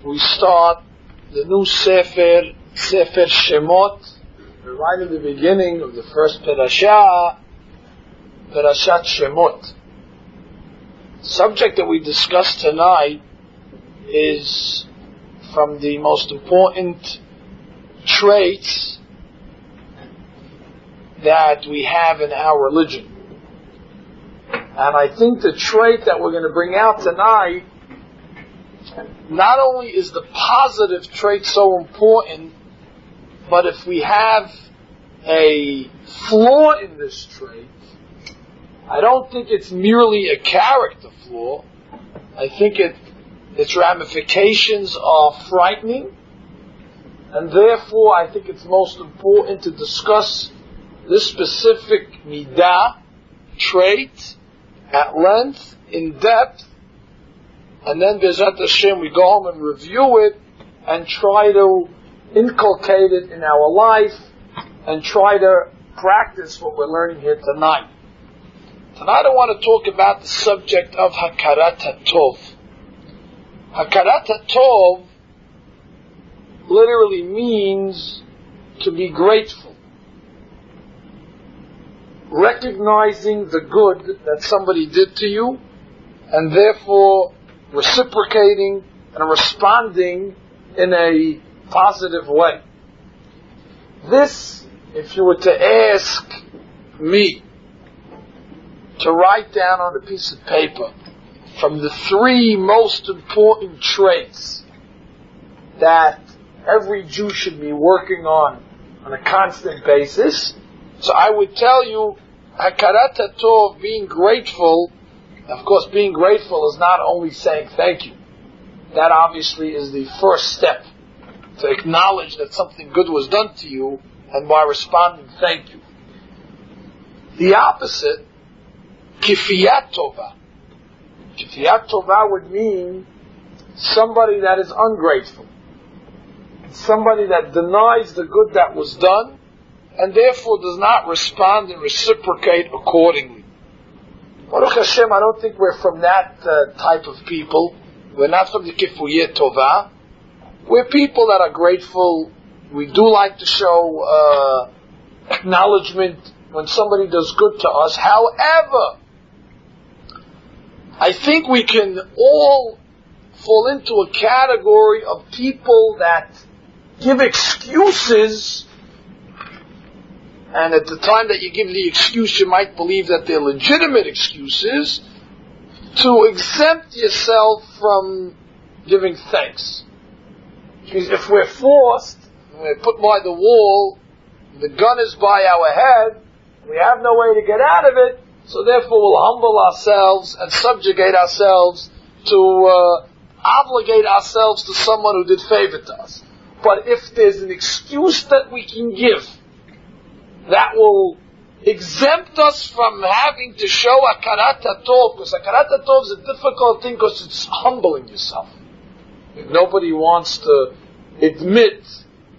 we start the new Sefer Shemot, right in the beginning of the first Parashat Shemot. The subject that we discussed tonight is from the most important traits that we have in our religion. And I think the trait that we're going to bring out tonight, not only is the positive trait so important, but if we have a flaw in this trait, I don't think it's merely a character flaw. I think its ramifications are frightening, and therefore I think it's most important to discuss this specific midah, trait, at length, in depth, and then B'ezrat Hashem we go home and review it and try to inculcate it in our life and try to practice what we're learning here tonight. Tonight I want to talk about the subject of Hakarot Hatov. Hakarot Hatov literally means to be grateful. Recognizing the good that somebody did to you, and therefore reciprocating and responding in a positive way. This, if you were to ask me to write down on a piece of paper from the three most important traits that every Jew should be working on a constant basis, so I would tell you, Hakarot Hatov, being grateful. Of course, being grateful is not only saying thank you. That obviously is the first step, to acknowledge that something good was done to you, and by responding, thank you. The opposite, Kifiyat Tova. Kifiyat Tova would mean somebody that is ungrateful. Somebody that denies the good that was done, and therefore does not respond and reciprocate accordingly. Baruch Hashem, I don't think we're from that type of people. We're not from the Kifuyat Tova. We're people that are grateful. We do like to show acknowledgement when somebody does good to us. However, I think we can all fall into a category of people that give excuses, and at the time that you give the excuse, you might believe that they're legitimate excuses, to exempt yourself from giving thanks. Because if we're forced, we're put by the wall, the gun is by our head, we have no way to get out of it, so therefore we'll humble ourselves and subjugate ourselves to obligate ourselves to someone who did favor to us. But if there's an excuse that we can give that will exempt us from having to show Hakarot Hatov, because Hakarot Hatov is a difficult thing because it's humbling yourself. If nobody wants to admit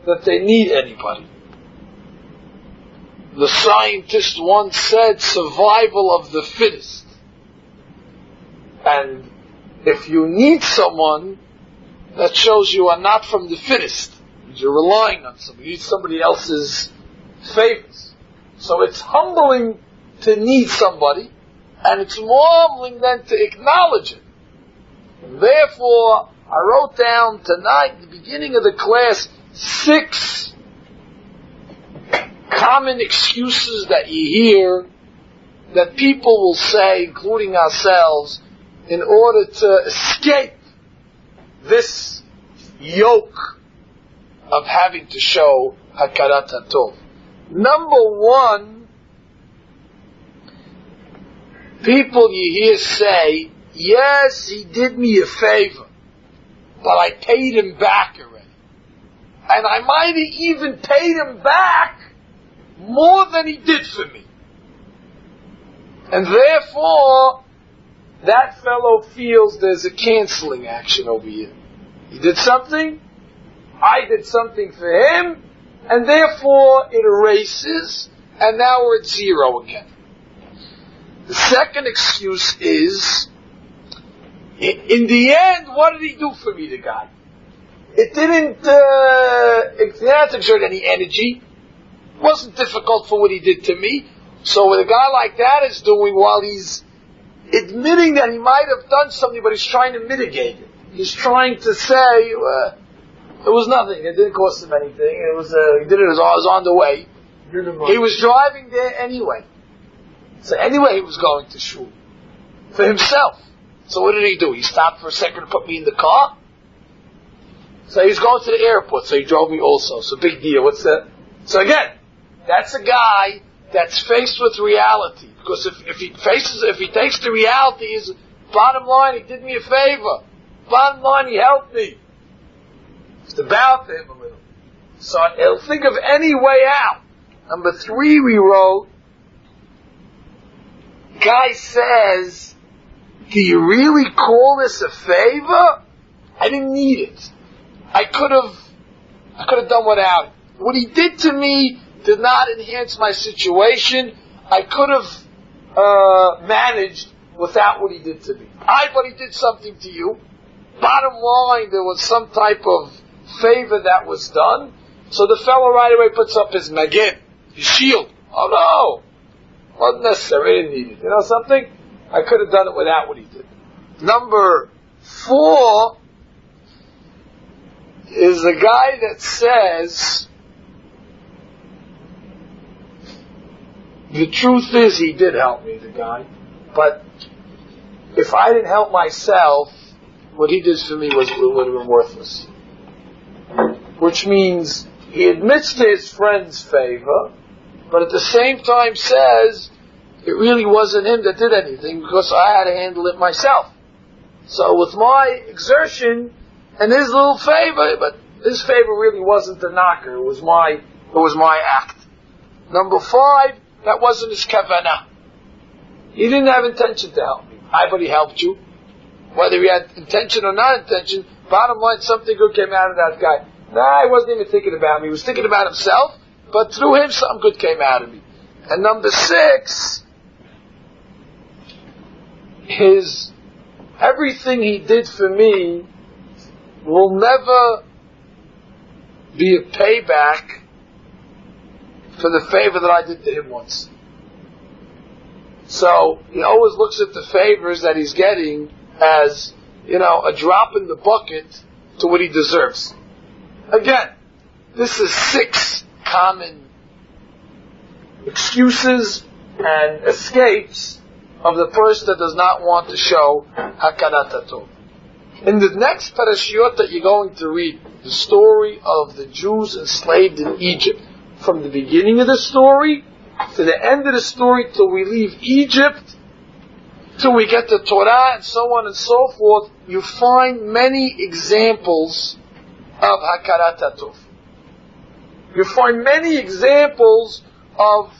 that they need anybody. The scientist once said, survival of the fittest. And if you need someone, that shows you are not from the fittest. You're relying on somebody. You need somebody else's favors. So it's humbling to need somebody, and it's more humbling than to acknowledge it. And therefore, I wrote down tonight, at the beginning of the class, 6 common excuses that you hear that people will say, including ourselves, in order to escape this yoke of having to show Hakarot Hatov. Number 1, people you hear say, yes, he did me a favor, but I paid him back already. And I might have even paid him back more than he did for me. And therefore, that fellow feels there's a canceling action over here. He did something, I did something for him, and therefore it erases, and now we're at 0 again. The second excuse is, in the end, what did he do for me, the guy? It didn't exert any energy. It wasn't difficult for what he did to me. So what a guy like that is doing while he's admitting that he might have done something, but he's trying to mitigate it. He's trying to say, it was nothing. It didn't cost him anything. It was, he did it as I was on the way. He was driving there anyway. So anyway, he was going to shul for himself. So what did he do? He stopped for a second to put me in the car. So he was going to the airport. So he drove me also. So big deal. What's that? So again, that's a guy that's faced with reality. Because if he takes the reality, is bottom line, he did me a favor. Bottom line, he helped me. It's about him a little. So he'll think of any way out. Number 3, we wrote, guy says, do you really call this a favor? I didn't need it. I could have done without it. What he did to me did not enhance my situation. I could have managed without what he did to me. But he did something to you. Bottom line, there was some type of favor that was done. So the fellow right away puts up his magin, his shield. Oh no, wasn't necessary. I didn't need it. You know something? I could have done it without what he did. Number 4 is a guy that says, the truth is he did help me, the guy, but if I didn't help myself, what he did for me would have been worthless. Which means he admits to his friend's favor, but at the same time says it really wasn't him that did anything because I had to handle it myself. So with my exertion and his little favor, but his favor really wasn't the knocker. It was my act. Number 5, that wasn't his kavanah. He didn't have intention to help me. But he helped you. Whether he had intention or not intention, bottom line, something good came out of that guy. Nah, he wasn't even thinking about me. He was thinking about himself, but through him, something good came out of me. And number 6, everything he did for me will never be a payback for the favor that I did to him once. So he always looks at the favors that he's getting as, a drop in the bucket to what he deserves. Again, this is 6 common excuses and escapes of the person that does not want to show Hakarat Hatov. In the next parashiot that you're going to read, the story of the Jews enslaved in Egypt, from the beginning of the story to the end of the story till we leave Egypt, till we get to Torah and so on and so forth, you find many examples of Hakarat Hatov. You find many examples of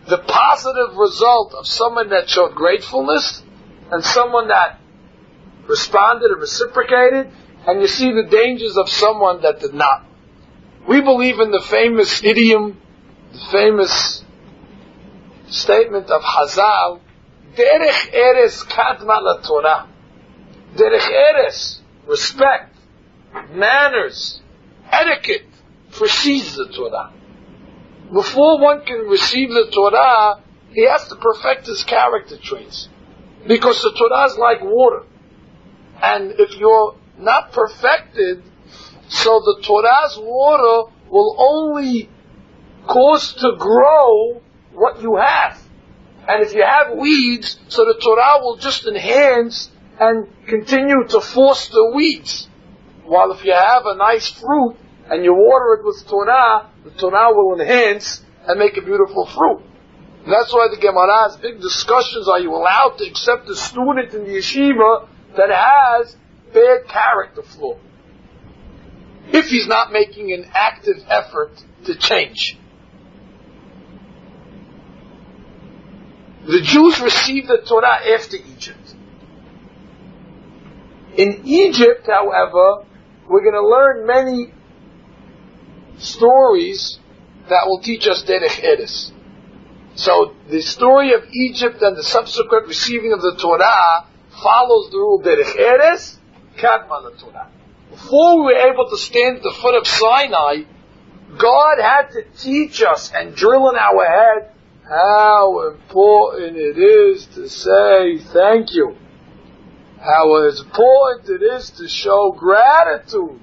the positive result of someone that showed gratefulness and someone that responded and reciprocated, and you see the dangers of someone that did not. We believe in the famous idiom, the famous statement of Hazal, Derech Eres Kadma LaTorah. Derech Eres, respect, manners, etiquette, precedes the Torah. Before one can receive the Torah, he has to perfect his character traits. Because the Torah is like water. And if you're not perfected, so the Torah's water will only cause to grow what you have. And if you have weeds, so the Torah will just enhance and continue to foster weeds. While if you have a nice fruit and you water it with Torah, the Torah will enhance and make a beautiful fruit. And that's why the Gemara has big discussions. Are you allowed to accept a student in the yeshiva that has bad character flaw, if he's not making an active effort to change? The Jews received the Torah after Egypt. In Egypt, however, we're going to learn many stories that will teach us Derech Eres. So the story of Egypt and the subsequent receiving of the Torah follows the rule Derech Eres, Kadma LaTorah. before we were able to stand at the foot of Sinai, God had to teach us and drill in our head how important it is to say thank you. How important it is to show gratitude.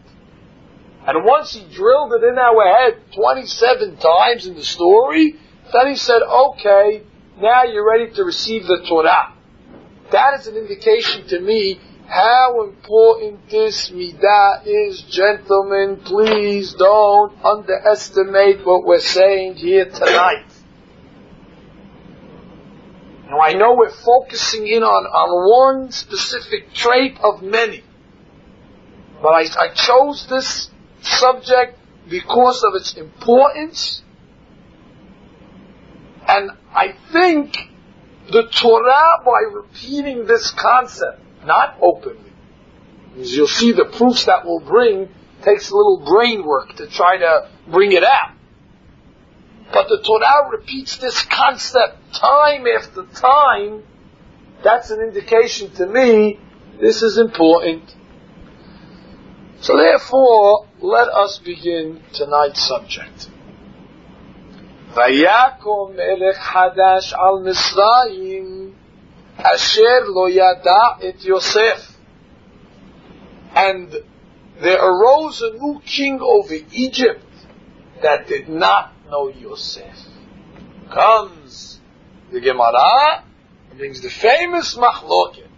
And once he drilled it in our head 27 times in the story, then he said, okay, now you're ready to receive the Torah. That is an indication to me how important this midah is. Gentlemen, please don't underestimate what we're saying here tonight. Now I know we're focusing in on one specific trait of many, but I chose this subject because of its importance, and I think the Torah, by repeating this concept, not openly, as you'll see the proofs that we'll bring, takes a little brain work to try to bring it out. But the Torah repeats this concept time after time. That's an indication to me this is important. So therefore, let us begin tonight's subject. Vayakom melech hadash al Misraim asher lo yada et Yosef. And there arose a new king over Egypt that did not know Yosef. Comes the Gemara and brings the famous machloket.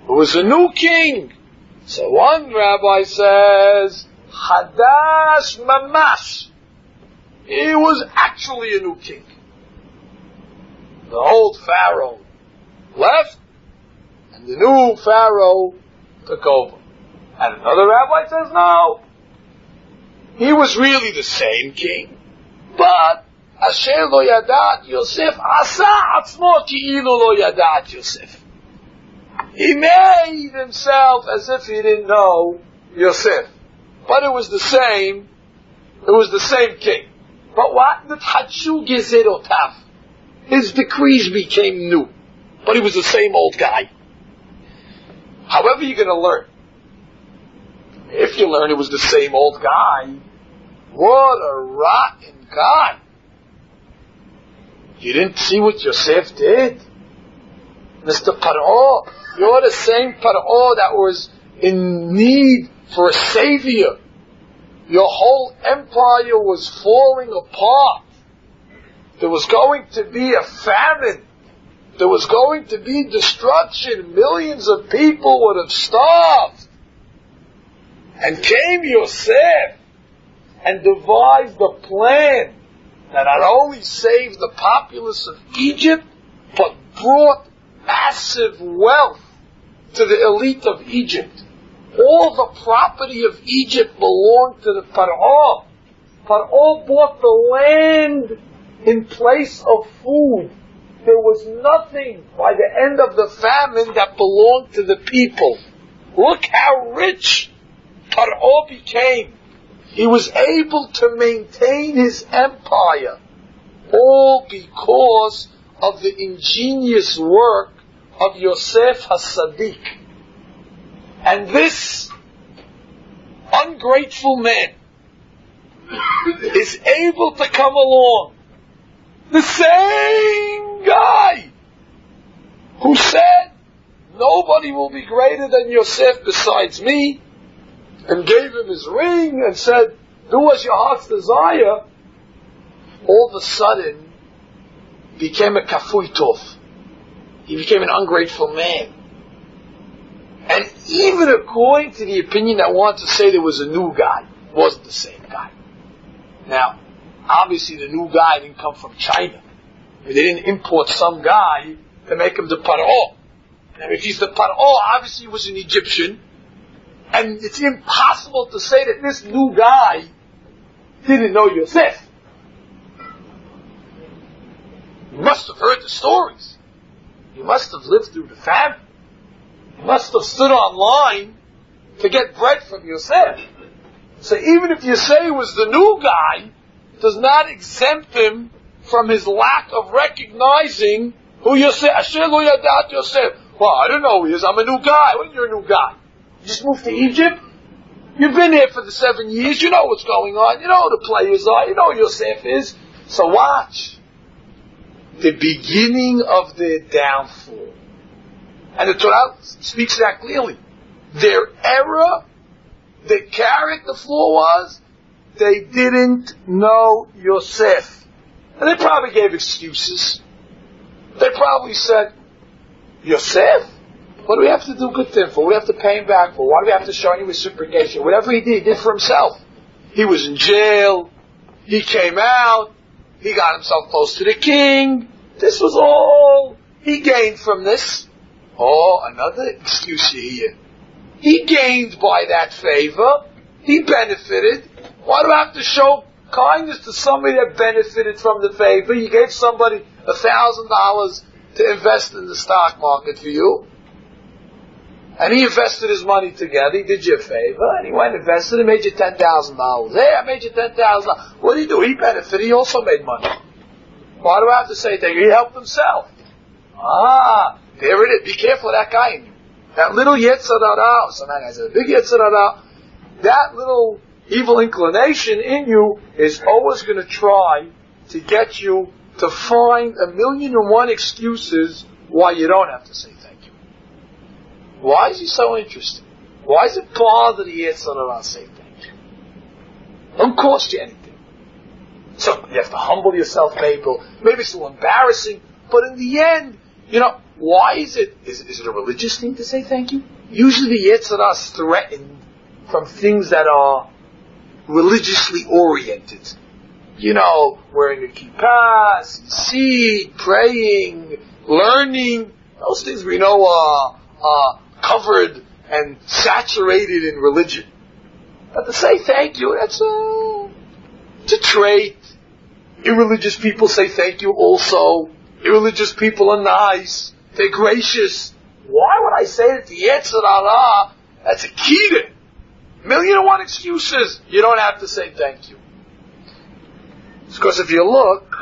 Who was a new king? So one rabbi says, Hadash Mamash. He was actually a new king. The old Pharaoh left, and the new Pharaoh took over. And another rabbi says, no. He was really the same king. But, Asher lo yadat Yosef, asa atzmo ki'ilu lo yadat Yosef. He made himself as if he didn't know Yosef. But it was the same king. But what? Nitchadshu gezerotav. His decrees became new. But he was the same old guy. However you're going to learn. If you learn it was the same old guy, what a rotten guy. You didn't see what Yosef did? Mr. Paro, you're the same Paro that was in need for a savior. Your whole empire was falling apart. There was going to be a famine. There was going to be destruction. Millions of people would have starved. And came Yosef and devised a plan that not only saved the populace of Egypt, but brought massive wealth to the elite of Egypt. All the property of Egypt belonged to the Paro. Paro bought the land in place of food. There was nothing by the end of the famine that belonged to the people. Look how rich Paro became. He was able to maintain his empire, all because of the ingenious work of Yosef HaSadiq. And this ungrateful man is able to come along, the same guy who said, nobody will be greater than Yosef besides me, and gave him his ring and said, do as your heart's desire, all of a sudden became a kafui tov. He became an ungrateful man. And even according to the opinion that wanted to say there was a new guy, wasn't the same guy. Now, obviously the new guy didn't come from China. They didn't import some guy to make him the Paro. Now, if he's the Paro, obviously he was an Egyptian. And it's impossible to say that this new guy didn't know Yosef. He must have heard the stories. He must have lived through the famine. He must have stood online to get bread from Yosef. So even if you say he was the new guy, it does not exempt him from his lack of recognizing who Yosef. Asher lo yadat Yosef. Well, I don't know who he is. I'm a new guy. When you're a new guy, you just moved to Egypt. You've been here for the 7 years. You know what's going on. You know who the players are. You know who Yosef is. So watch. The beginning of their downfall. And the Torah speaks that clearly. Their error, the character flaw was, they didn't know Yosef. And they probably gave excuses. They probably said, Yosef? What do we have to do good thing for? What do we have to pay him back for? Why do we have to show any reciprocation? Whatever he did for himself. He was in jail. He came out. He got himself close to the king. This was all he gained from this. Oh, another excuse you hear. He gained by that favor. He benefited. Why do I have to show kindness to somebody that benefited from the favor? You gave somebody $1,000 to invest in the stock market for you. And he invested his money together. He did you a favor. And he went and invested and made you $10,000. Hey, I made you $10,000. What did he do? He benefited. He also made money. Why do I have to say that? He helped himself. There it is. Be careful of that guy in you. That little Yetzirah. So now I said, big Yetzirah. That little evil inclination in you is always going to try to get you to find 1,000,001 excuses why you don't have to say thank you. Why is he so interested? Why is it bother the Yetzirah say thank you? Don't cost you anything. So you have to humble yourself, maybe it's a little embarrassing, but in the end, why is it? Is it a religious thing to say thank you? Usually the Yetzirah is threatened from things that are religiously oriented. Wearing a kippah, seed, praying, learning. Those things we know are covered and saturated in religion. But to say thank you, it's a trait. Irreligious people say thank you also. Irreligious people are nice. They're gracious. Why would I say that the Yetzirah, that's a key to 1,000,001 excuses. You don't have to say thank you. It's because if you look,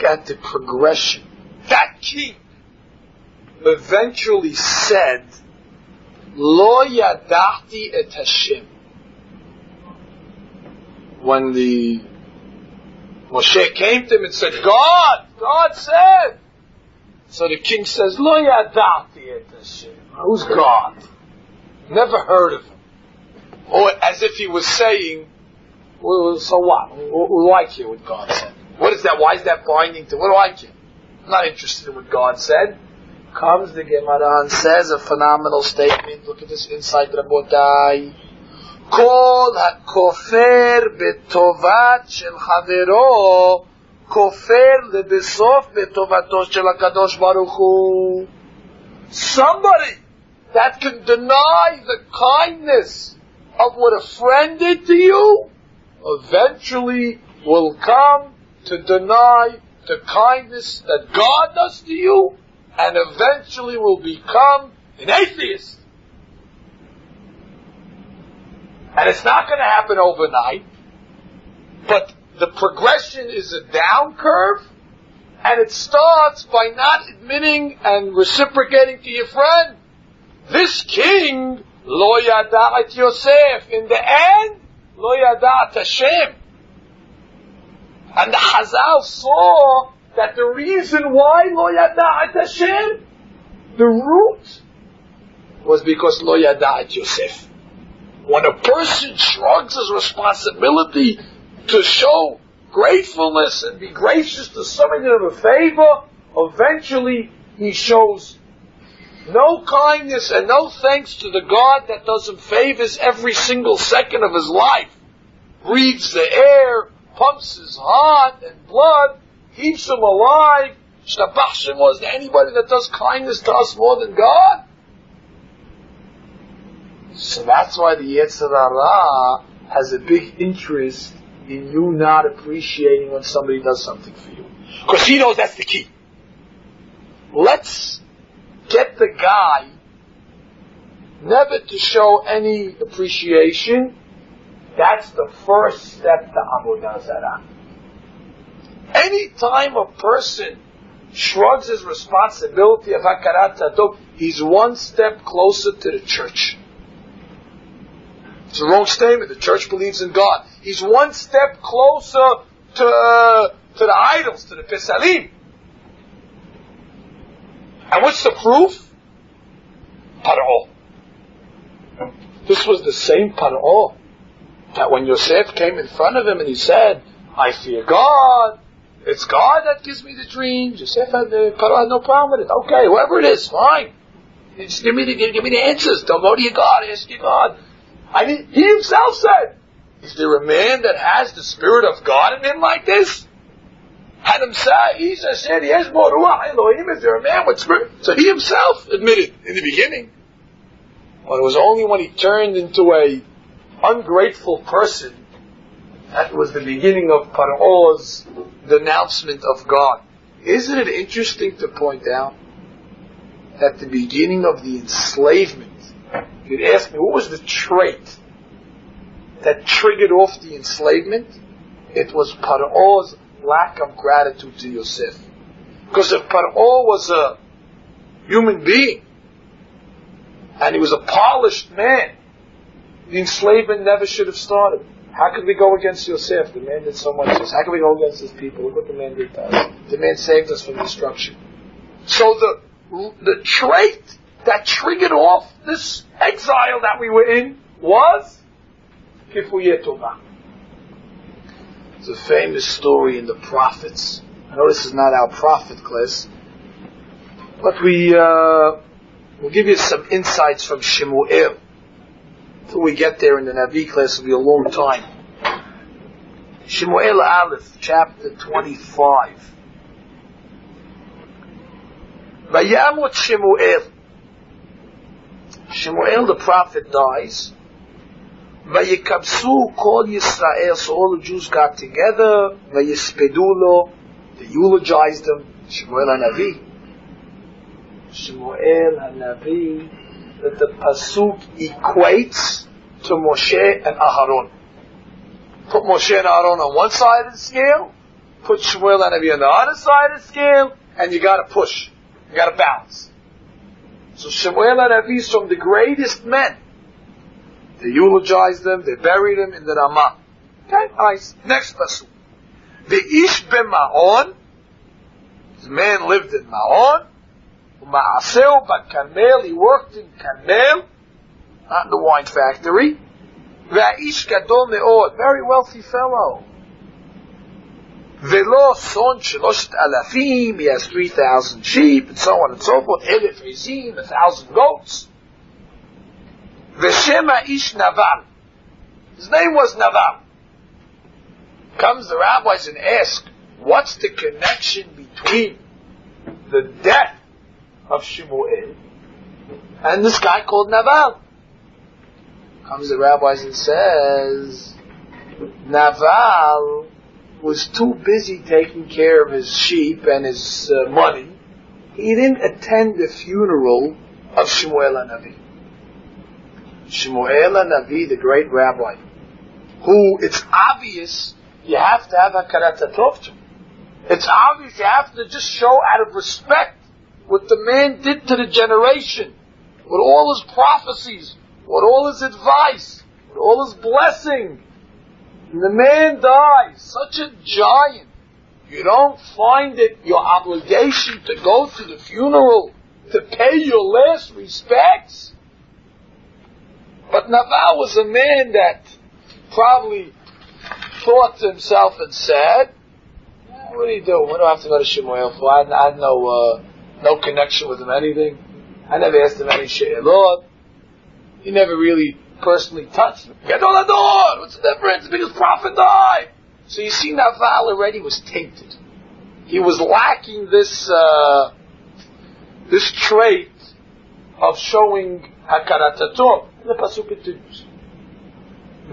at the progression, that king eventually said, Lo yadachti et Hashem. When the Moshe came to him and said, God said. So the king says, Lo yadachti et Hashem. Who's God? Never heard of him. Or as if he was saying, well, so what? What do I care what God said? What is that? Why is that binding to? What do I care? I'm not interested in what God said. Comes the Gemara and says a phenomenal statement. Look at this insight, Rabotai. Kol ha-kofer betovat shel chavero kofer lebesof betovato shel HaKadosh Baruch Hu. Somebody that can deny the kindness of what a friend did to you eventually will come to deny the kindness that God does to you, and eventually will become an atheist. And it's not going to happen overnight, but the progression is a down curve, and it starts by not admitting and reciprocating to your friend. This king, Lo Yada'at Yosef, in the end, Lo Yada'at Hashem. And the Chazal saw that the reason why Lo Yada'at Hashem, the root, was because Lo Yada'at Yosef. When a person shrugs his responsibility to show gratefulness and be gracious to somebody of a favor, eventually he shows no kindness and no thanks to the God that does him favors every single second of his life. Breathes the air, pumps his heart and blood, keeps him alive. Shtabach Shemo, is there anybody that does kindness to us more than God? So that's why the Yetzirah has a big interest in you not appreciating when somebody does something for you. Because he knows that's the key. Let's get the guy never to show any appreciation. That's the first step to Avodah Zarah. Any time a person shrugs his responsibility of Hakarat Hatov, he's one step closer to the church. It's a wrong statement. The church believes in God. He's one step closer to the idols, to the Pesalim. And what's the proof? Paro. This was the same Paro that when Yosef came in front of him and he said, I fear God, it's God that gives me the dreams. Yosef Paro had no problem with it. Okay, whoever it is, fine. Just give me the answers. Don't go to your God, ask your God. He himself said, is there a man that has the spirit of God in him like this? Had him say, he said, he has more ruach Elohim. Is there a man with spirit? So he himself admitted in the beginning. But it was only when he turned into a ungrateful person that was the beginning of Paro's denouncement of God. Isn't it interesting to point out that the beginning of the enslavement, you'd ask me, what was the trait that triggered off the enslavement? It was Paro's lack of gratitude to Yosef. Because if Paro was a human being, and he was a polished man, the enslavement never should have started. How could we go against Yosef? The man did so much. How could we go against his people? Look what the man did to us. The man saved us from destruction. So the trait that triggered off this exile that we were in was Kifuyeh Tovah. It's a famous story in the prophets. I know this is not our prophet class, but we'll give you some insights from Shemuel. Until we get there in the Navi class, it'll be a long time. Shemuel Aleph, chapter 25. Vayamot Shemuel. Shemuel the prophet dies. Vayikabsu kol Yisrael, so all the Jews got together. Vayispedulo, they eulogized him. Shemuel HaNavi. Shemuel HaNavi, that the pasuk equates to Moshe and Aharon. Put Moshe and Aharon on one side of the scale, put Shemuel HaNavi on the other side of the scale, and you got to push. You got to balance. So Shemuel HaNavi is from the greatest men. They eulogized them, they buried him in the Ramah. Okay, nice. Next pasuk. The Ish b'Ma'on, the man lived in Ma'on, Ma'aseu bat Carmel, he worked in Carmel, not in the wine factory. Ve'ish gadol me'od, very wealthy fellow. Velo son sheloshet alafim, he has 3,000 sheep, and so on and so forth. Elef ezim, 1,000 goats. Veshema ish Naval, his name was Naval. Comes the rabbis and ask, what's the connection between the death of Shemuel and this guy called Naval? Comes the rabbis and says, Naval was too busy taking care of his sheep and his money. He didn't attend the funeral of Shemuel HaNavi. Shemuel HaNavi, the great rabbi, who it's obvious you have to have Hakarat Hatov to. It's obvious you have to just show out of respect what the man did to the generation, with all his prophecies, with all his advice, with all his blessing. And the man dies, such a giant. You don't find it your obligation to go to the funeral, to pay your last respects? But Naval was a man that probably thought to himself and said, what do you do? What do I have to go to Shemuel for? I had no connection with him, anything. I never asked him any she'elot. He never really personally touched him. Get on the door! What's the difference? The biggest prophet died! So you see, Naval already was tainted. He was lacking this trait of showing Hakarat Hatov. The pasuk continues.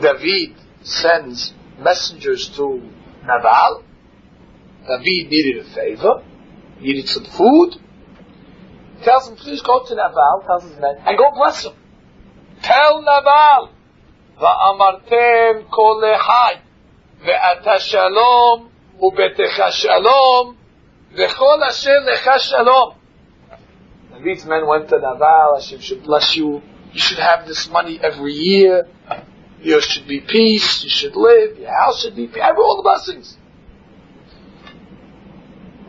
David sends messengers to Naval. David needed a favor, needed some food. Tells him, please go to Naval, tells his men, and go bless him. Tell Naval, Va'amartem kol lehai, ve'ata shalom, ubetecha shalom, V'chol asher lecha shalom. David's men went to Naval. Hashem should bless you. You should have this money every year. There should be peace. You should live. Your house should be peace. Have all the blessings.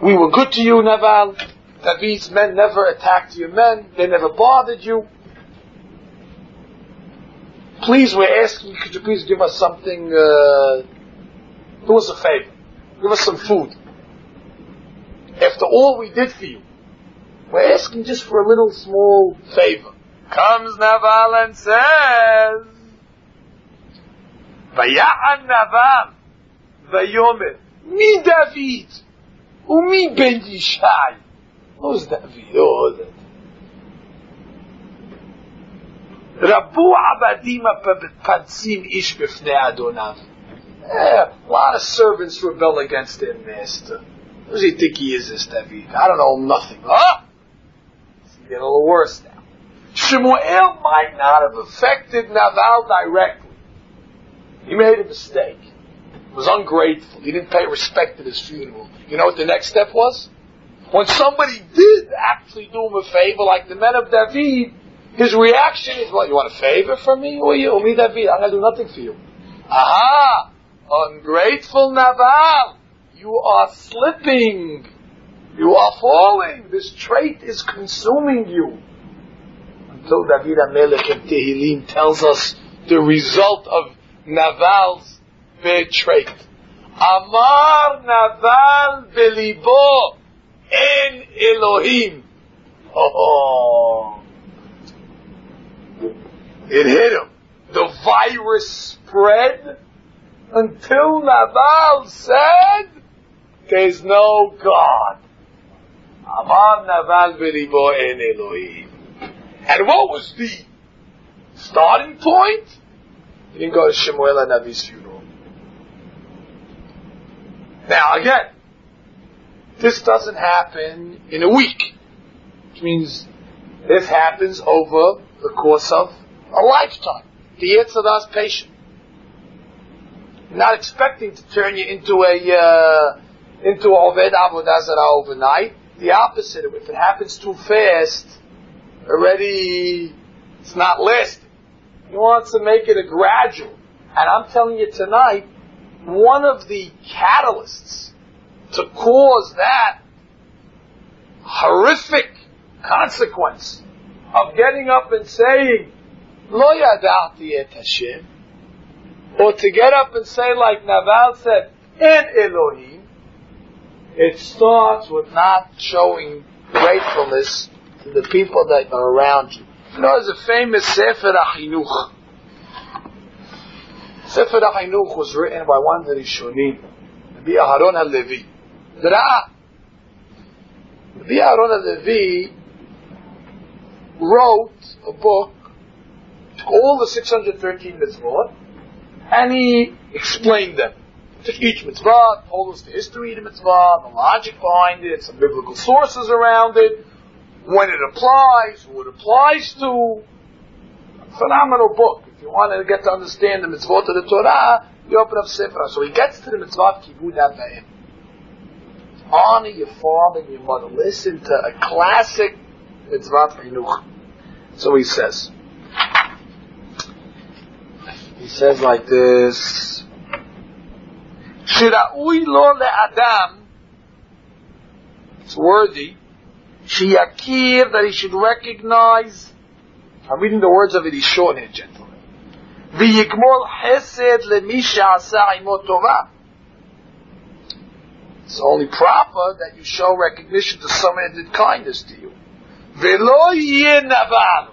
We were good to you, Naval. David's men never attacked your men. They never bothered you. Please, we're asking you, could you please give us something, do us a favor. Give us some food. After all we did for you, we're asking just for a little small favor. Comes Naval and says, Vaya'an Naval, Vayomer, Mi David, Umi Ben Yishai. Who's David? Oh, that. Rabu abadim padsim ish b'fnei Adonav. A lot of servants rebel against their master. Who does he think he is, this David? I don't know nothing. Huh? It's getting a little worse now. Shemuel might not have affected Naval directly. He made a mistake. He was ungrateful. He didn't pay respect at his funeral. You know what the next step was? When somebody did actually do him a favor, like the men of David, his reaction is, well, you want a favor from me? Who are you? Me, David. I'm going to do nothing for you. Aha! Ungrateful Naval. You are slipping. You are falling. This trait is consuming you. Until David HaMelech in Tehillim tells us the result of Naval's bad trait. Amar Naval belibo en Elohim. Oh. It hit him. The virus spread until Naval said, there's no God. Amar Naval belibo en Elohim. And what was the starting point? He didn't go to Shemuel HaNavi's funeral. Now again, this doesn't happen in a week. Which means this happens over the course of a lifetime. The Yetzirah is patient. Not expecting to turn you into a Oved Avodah Zarah overnight. The opposite. If it happens too fast, already it's not lasting. He wants to make it a gradual. And I'm telling you tonight, one of the catalysts to cause that horrific consequence of getting up and saying, Lo yada'ti et Hashem, or to get up and say like Naval said, En Elohim, it starts with not showing gratefulness to the people that are around you. You know, there's a famous Sefer HaChinuch. Sefer HaChinuch was written by one of the Rishonim, Rabbi Aharon HaLevi. Rabbi Aharon HaLevi wrote a book, took all the 613 mitzvot, and he explained them. He took each mitzvah, told us the history of the mitzvah, the logic behind it, some biblical sources around it, when it applies, who it applies to. A phenomenal book. If you want to get to understand the mitzvot of the Torah, you open up Sefer. So he gets to the mitzvah of Kibud Avayim. Honor your father and your mother. Listen to a classic mitzvah Chinuch. So he says. He says like this. Shira'ui lo le'adam. It's worthy. Shiyakir, that he should recognize. I'm reading the words of it, he's short here, gentlemen. V'yigmol chesed le'mi she'asa imo tova. It's only proper that you show recognition to someone that did kindness to you. Ve'lo yeh naval.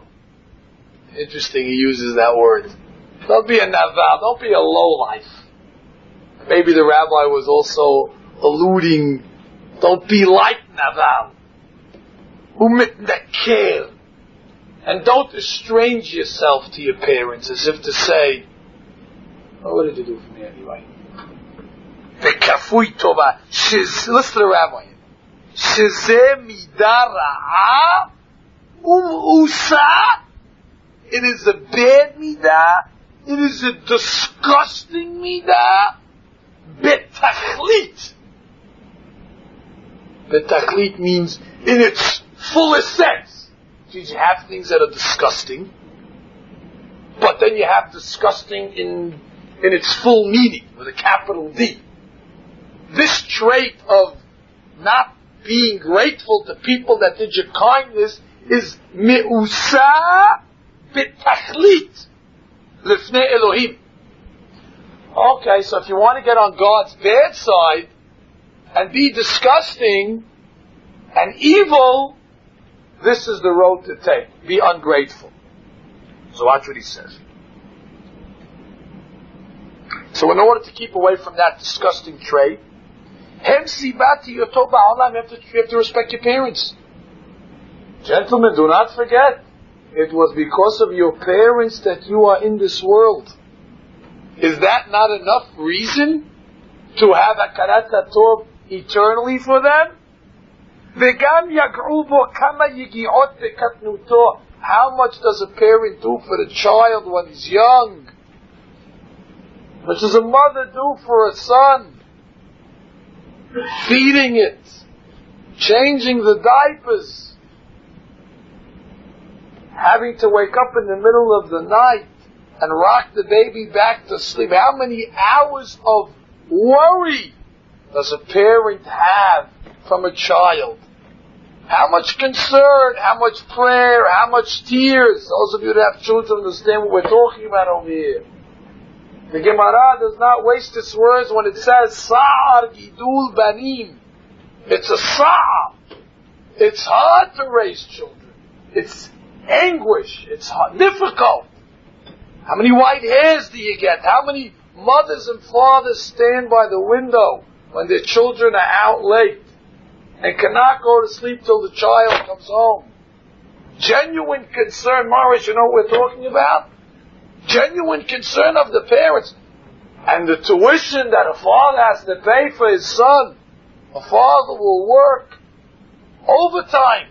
Interesting, he uses that word. Don't be a naval, don't be a lowlife. Maybe the rabbi was also alluding, don't be like naval. Umitnaker. And don't estrange yourself to your parents as if to say, oh, what did you do for me anyway? Listen to the rabbi. It is a bad midah. It is a disgusting midah. Betachlit. Betachlit means in its fullest sense. You have things that are disgusting, but then you have disgusting in its full meaning, with a capital D. This trait of not being grateful to people that did you kindness is me'usa betachlit lifnei Elohim. Okay, so if you want to get on God's bad side and be disgusting and evil, this is the road to take. Be ungrateful. So watch what he says. So in order to keep away from that disgusting trait, you have to respect your parents. Gentlemen, do not forget, it was because of your parents that you are in this world. Is that not enough reason to have Hakarat Hatov eternally for them? How much does a parent do for the child when he's young? How much does a mother do for a son? Feeding it, changing the diapers, having to wake up in the middle of the night and rock the baby back to sleep. How many hours of worry does a parent have from a child? How much concern, how much prayer, how much tears. Those of you that have children understand what we're talking about over here. The Gemara does not waste its words when it says, Sa'ar Gidul Banim. It's a sa'ar. It's hard to raise children. It's anguish. It's hard, difficult. How many white hairs do you get? How many mothers and fathers stand by the window when their children are out late and cannot go to sleep till the child comes home? Genuine concern. Marish, you know what we're talking about? Genuine concern of the parents. And the tuition that a father has to pay for his son. A father will work overtime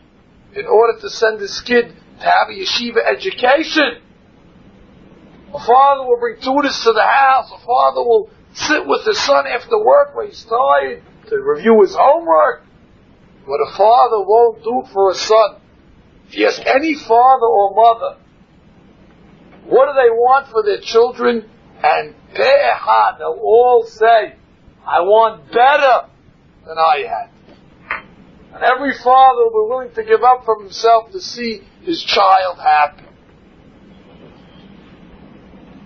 in order to send his kid to have a yeshiva education. A father will bring tutors to the house. A father will sit with his son after work when he's tired to review his homework. What a father won't do for a son. If you ask any father or mother, what do they want for their children? And pe'ehad, they'll all say, I want better than I had. And every father will be willing to give up from himself to see his child happy.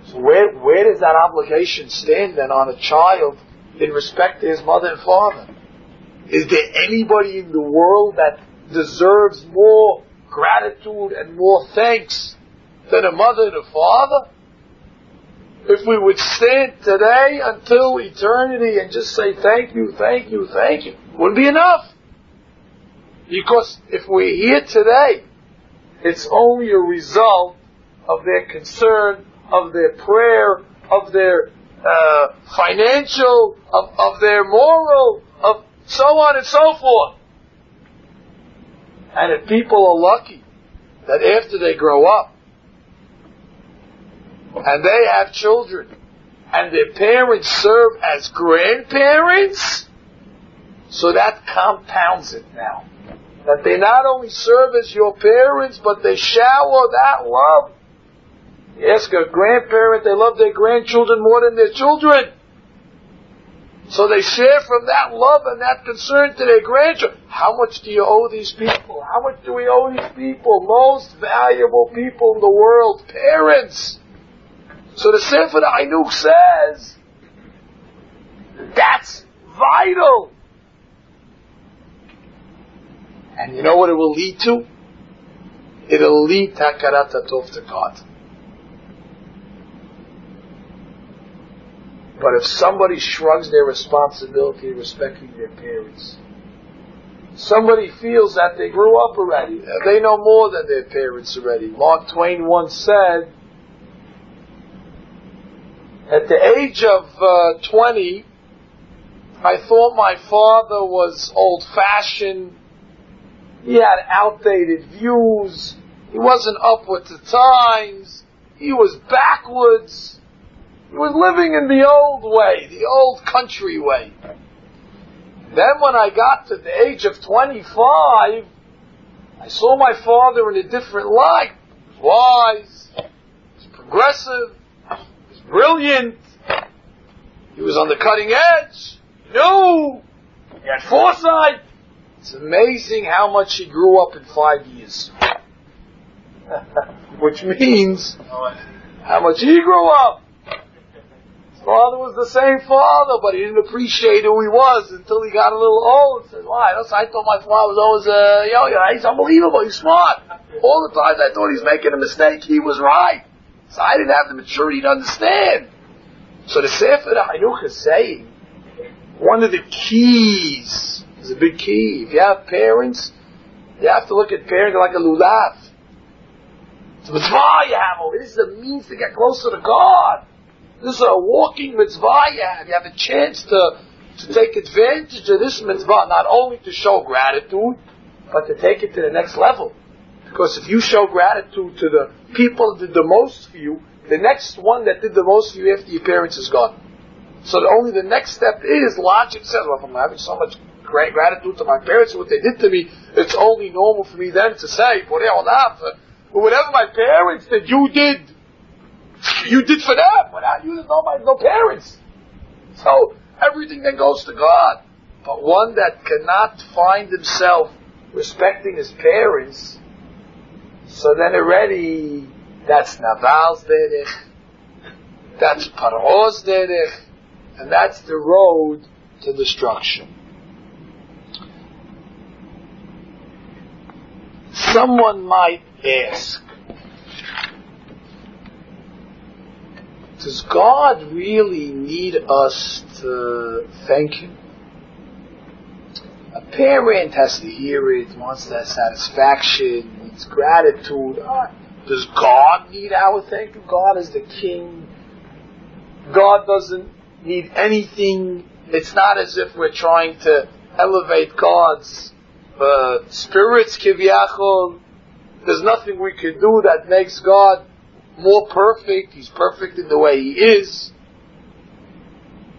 So where does that obligation stand then on a child in respect to his mother and father? Is there anybody in the world that deserves more gratitude and more thanks than a mother and a father? If we would stand today until eternity and just say thank you, thank you, thank you, it wouldn't be enough. Because if we're here today, it's only a result of their concern, of their prayer, of their financial, of their moral, of so on and so forth. And if people are lucky that after they grow up and they have children and their parents serve as grandparents, so that compounds it now. That they not only serve as your parents, but they shower that love. You ask a grandparent, they love their grandchildren more than their children. So they share from that love and that concern to their grandchildren. How much do you owe these people? How much do we owe these people? Most valuable people in the world, parents. So the Sefer Ha'inuk says, that's vital. And you know what it will lead to? It'll lead to Hakarat Hatov to God. But if somebody shrugs their responsibility respecting their parents, somebody feels that they grew up already, they know more than their parents already. Mark Twain once said, at the age of 20, I thought my father was old-fashioned. He had outdated views. He wasn't up with the times. He was backwards. He was living in the old way, the old country way. Then when I got to the age of 25, I saw my father in a different light. He was wise, he was progressive, he was brilliant, he was on the cutting edge, he knew, he had foresight. It's amazing how much he grew up in 5 years. Which means how much he grew up. His father was the same father, but he didn't appreciate who he was until he got a little old and said, why? I thought my father was always, he's unbelievable, he's smart. All the times I thought he's making a mistake, he was right. So I didn't have the maturity to understand. So the Sefer HaChinuch is saying, one of the keys, is a big key. If you have parents, you have to look at parenting like a lulav. It's a mitzvah you have. This is a means to get closer to God. This is a walking mitzvah you have. You have a chance to take advantage of this mitzvah, not only to show gratitude, but to take it to the next level. Because if you show gratitude to the people that did the most for you, the next one that did the most for you after your parents is gone. So only the next step is, logic says, well, if I'm having so much great gratitude to my parents and what they did to me, it's only normal for me then to say, whatever my parents did, you did for them. Without you, there's no parents. So everything then goes to God. But one that cannot find himself respecting his parents, so then already that's Naval's derech, that's Paro's derech, and that's the road to destruction. Someone might ask, does God really need us to thank Him? A parent has to hear it, wants that satisfaction, needs gratitude. Does God need our thank you? God is the King. God doesn't need anything. It's not as if we're trying to elevate God's spirits, kivyachol. There's nothing we can do that makes God more perfect. He's perfect in the way He is.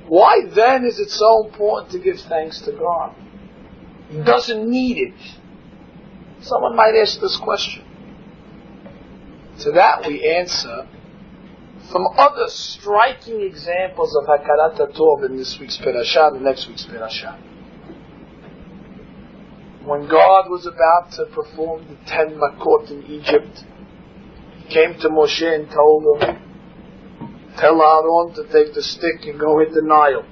Why then is it so important to give thanks to God? He doesn't need it. Someone might ask this question. To that we answer from other striking examples of Hakarot Hatov in this week's Perashah and next week's Perashah. When God was about to perform the 10 Makot in Egypt, He came to Moshe and told him, tell Aaron to take the stick and go hit the Nile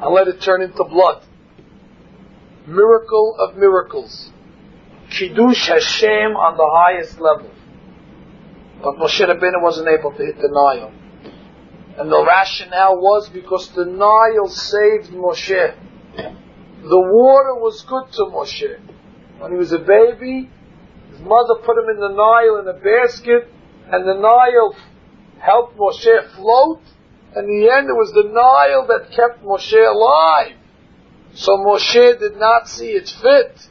and let it turn into blood. Miracle of miracles. Kiddush Hashem on the highest level. But Moshe Rabbeinu wasn't able to hit the Nile. And the rationale was because the Nile saved Moshe. The water was good to Moshe. When he was a baby, his mother put him in the Nile in a basket, and the Nile helped Moshe float, and in the end it was the Nile that kept Moshe alive. So Moshe did not see it fit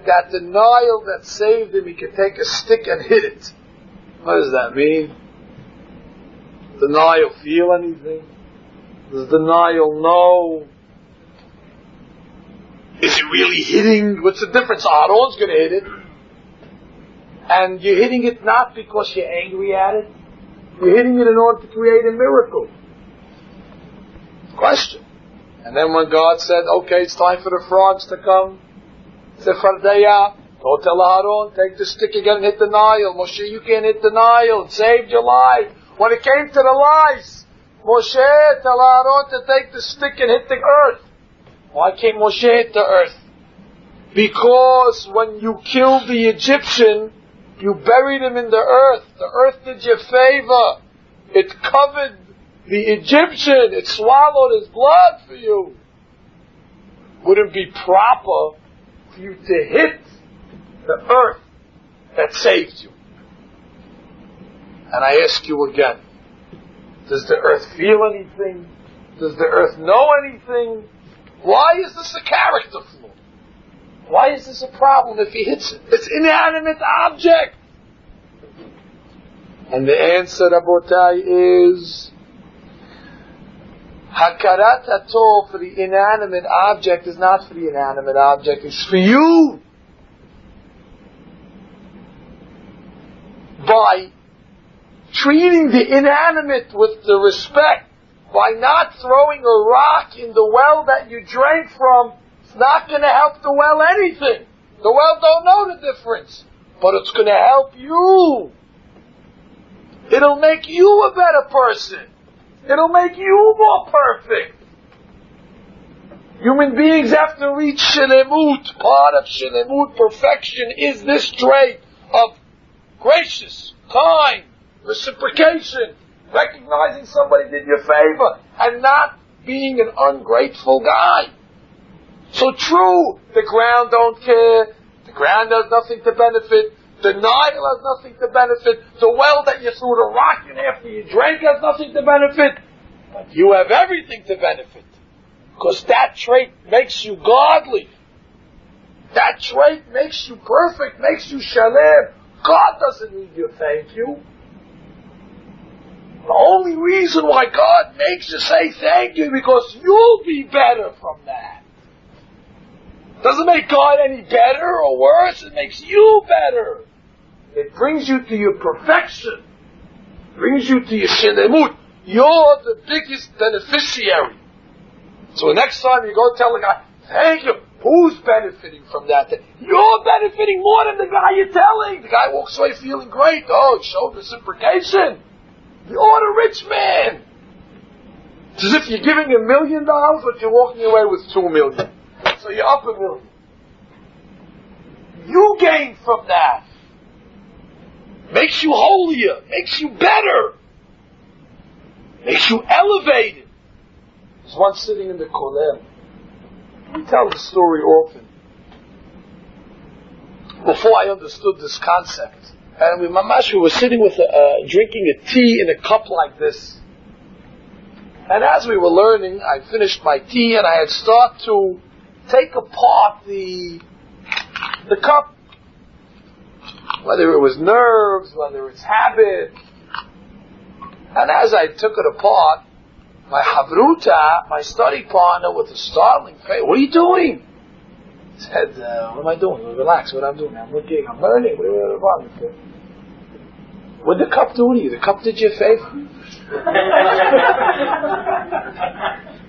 that the Nile that saved him, he could take a stick and hit it. What does that mean? Does the Nile feel anything? Does the Nile know? Is it really hitting? What's the difference? Aaron's going to hit it. And you're hitting it not because you're angry at it. You're hitting it in order to create a miracle. Question. And then when God said, okay, it's time for the frogs to come, Sefardeya, go tell Aaron, take the stick again and hit the Nile. Moshe, you can't hit the Nile. It saved your life. When it came to the lice, Moshe, tell Aaron to take the stick and hit the earth. Why can't Moshe hit the earth? Because when you killed the Egyptian, you buried him in the earth. The earth did you a favor. It covered the Egyptian. It swallowed his blood for you. Wouldn't it be proper for you to hit the earth that saved you? And I ask you again, does the earth feel anything? Does the earth know anything? Why is this a character flaw? Why is this a problem if he hits it? It's an inanimate object. And the answer, Rabotai, is Hakarat Hatov for the inanimate object is not for the inanimate object, it's for you. By treating the inanimate with the respect, by not throwing a rock in the well that you drank from, it's not going to help the well anything. The well don't know the difference, but it's going to help you. It'll make you a better person. It'll make you more perfect. Human beings have to reach Shemot. Part of Shemot, perfection, is this trait of gracious, kind, reciprocation, recognizing somebody did you a favor, and not being an ungrateful guy. So true, the ground don't care, the ground has nothing to benefit, the Nile has nothing to benefit, the well that you threw the rock in after you drank has nothing to benefit, but you have everything to benefit. Because that trait makes you godly. That trait makes you perfect, makes you shalem. God doesn't need your thank you. The only reason why God makes you say thank you is because you'll be better from that. Doesn't make God any better or worse, it makes you better. It brings you to your perfection. Brings you to your shelemut. You're the biggest beneficiary. So next time you go tell a guy, thank you, who's benefiting from that? You're benefiting more than the guy you're telling. The guy walks away feeling great. Oh, he showed reciprocation. You're the rich man. It's as if you're giving $1 million, but you're walking away with $2 million. So you're up $1 million. You gain from that. Makes you holier. Makes you better. Makes you elevated. There's one sitting in the kollel. We tell the story often. Before I understood this concept, and we were sitting with drinking a tea in a cup like this. And as we were learning, I finished my tea and I had started to take apart the cup. Whether it was nerves, whether it's habit. And as I took it apart, my havruta, my study partner, with a startling face, what are you doing? He said, what am I doing? Relax, what I'm doing? I'm looking, I'm learning. What did the cup do to you? The cup did you a favor?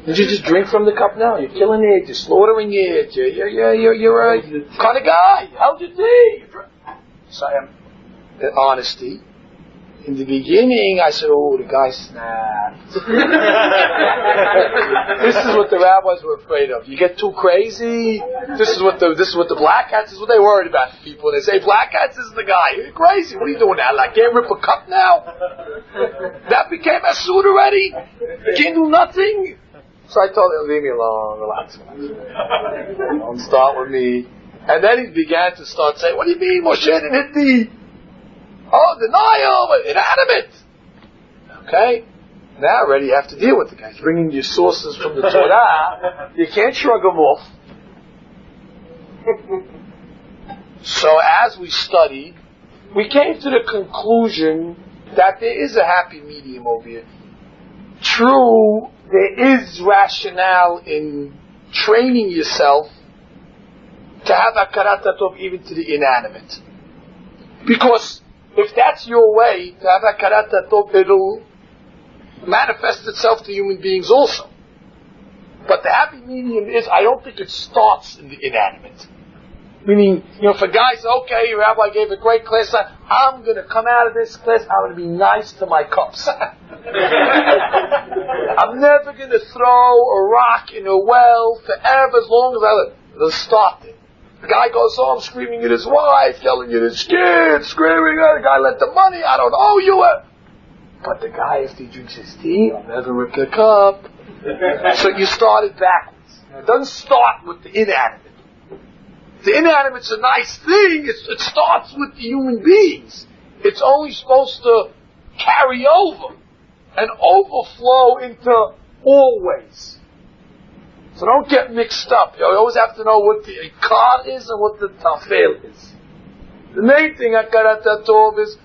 Did you just drink from the cup now? You're killing it, you're slaughtering it, you're a kind of guy. How'd you tea? So I am honesty. In the beginning, I said, oh, the guy snapped. This is what the rabbis were afraid of. You get too crazy. This is what the black hats, this is what they worried about people. They say, black hats, this is the guy. You're crazy. What are you doing now? Like, can't rip a cup now? That became a suit already? You can't do nothing? So I told him, leave me alone, relax. Don't start with me. And then he began to start saying, what do you mean Moshe didn't hit the... Oh, denial, inanimate. Okay? Now already you have to deal with the guy. He's bringing you sources from the Torah. You can't shrug them off. So as we studied, we came to the conclusion that there is a happy medium over here. True, there is rationale in training yourself to have Hakarat Hatov even to the inanimate. Because if that's your way to have Hakarat Hatov, it'll manifest itself to human beings also. But the happy medium is, I don't think it starts in the inanimate. Meaning, if a guy says, okay, Rabbi gave a great class, I'm going to come out of this class, I'm going to be nice to my cups. I'm never going to throw a rock in a well forever as long as I live. It'll start there. The guy goes home screaming at his wife, yelling at his kids, screaming at the guy, lent the money, I don't owe you it. But the guy, if he drinks his tea, I'll never rip the cup. So you started backwards. It doesn't start with the inanimate. The inanimate's a nice thing, it starts with the human beings. It's only supposed to carry over and overflow into always. So don't get mixed up. You always have to know what the ikar is and what the tafel is. The main thing Hakarat Hatov is,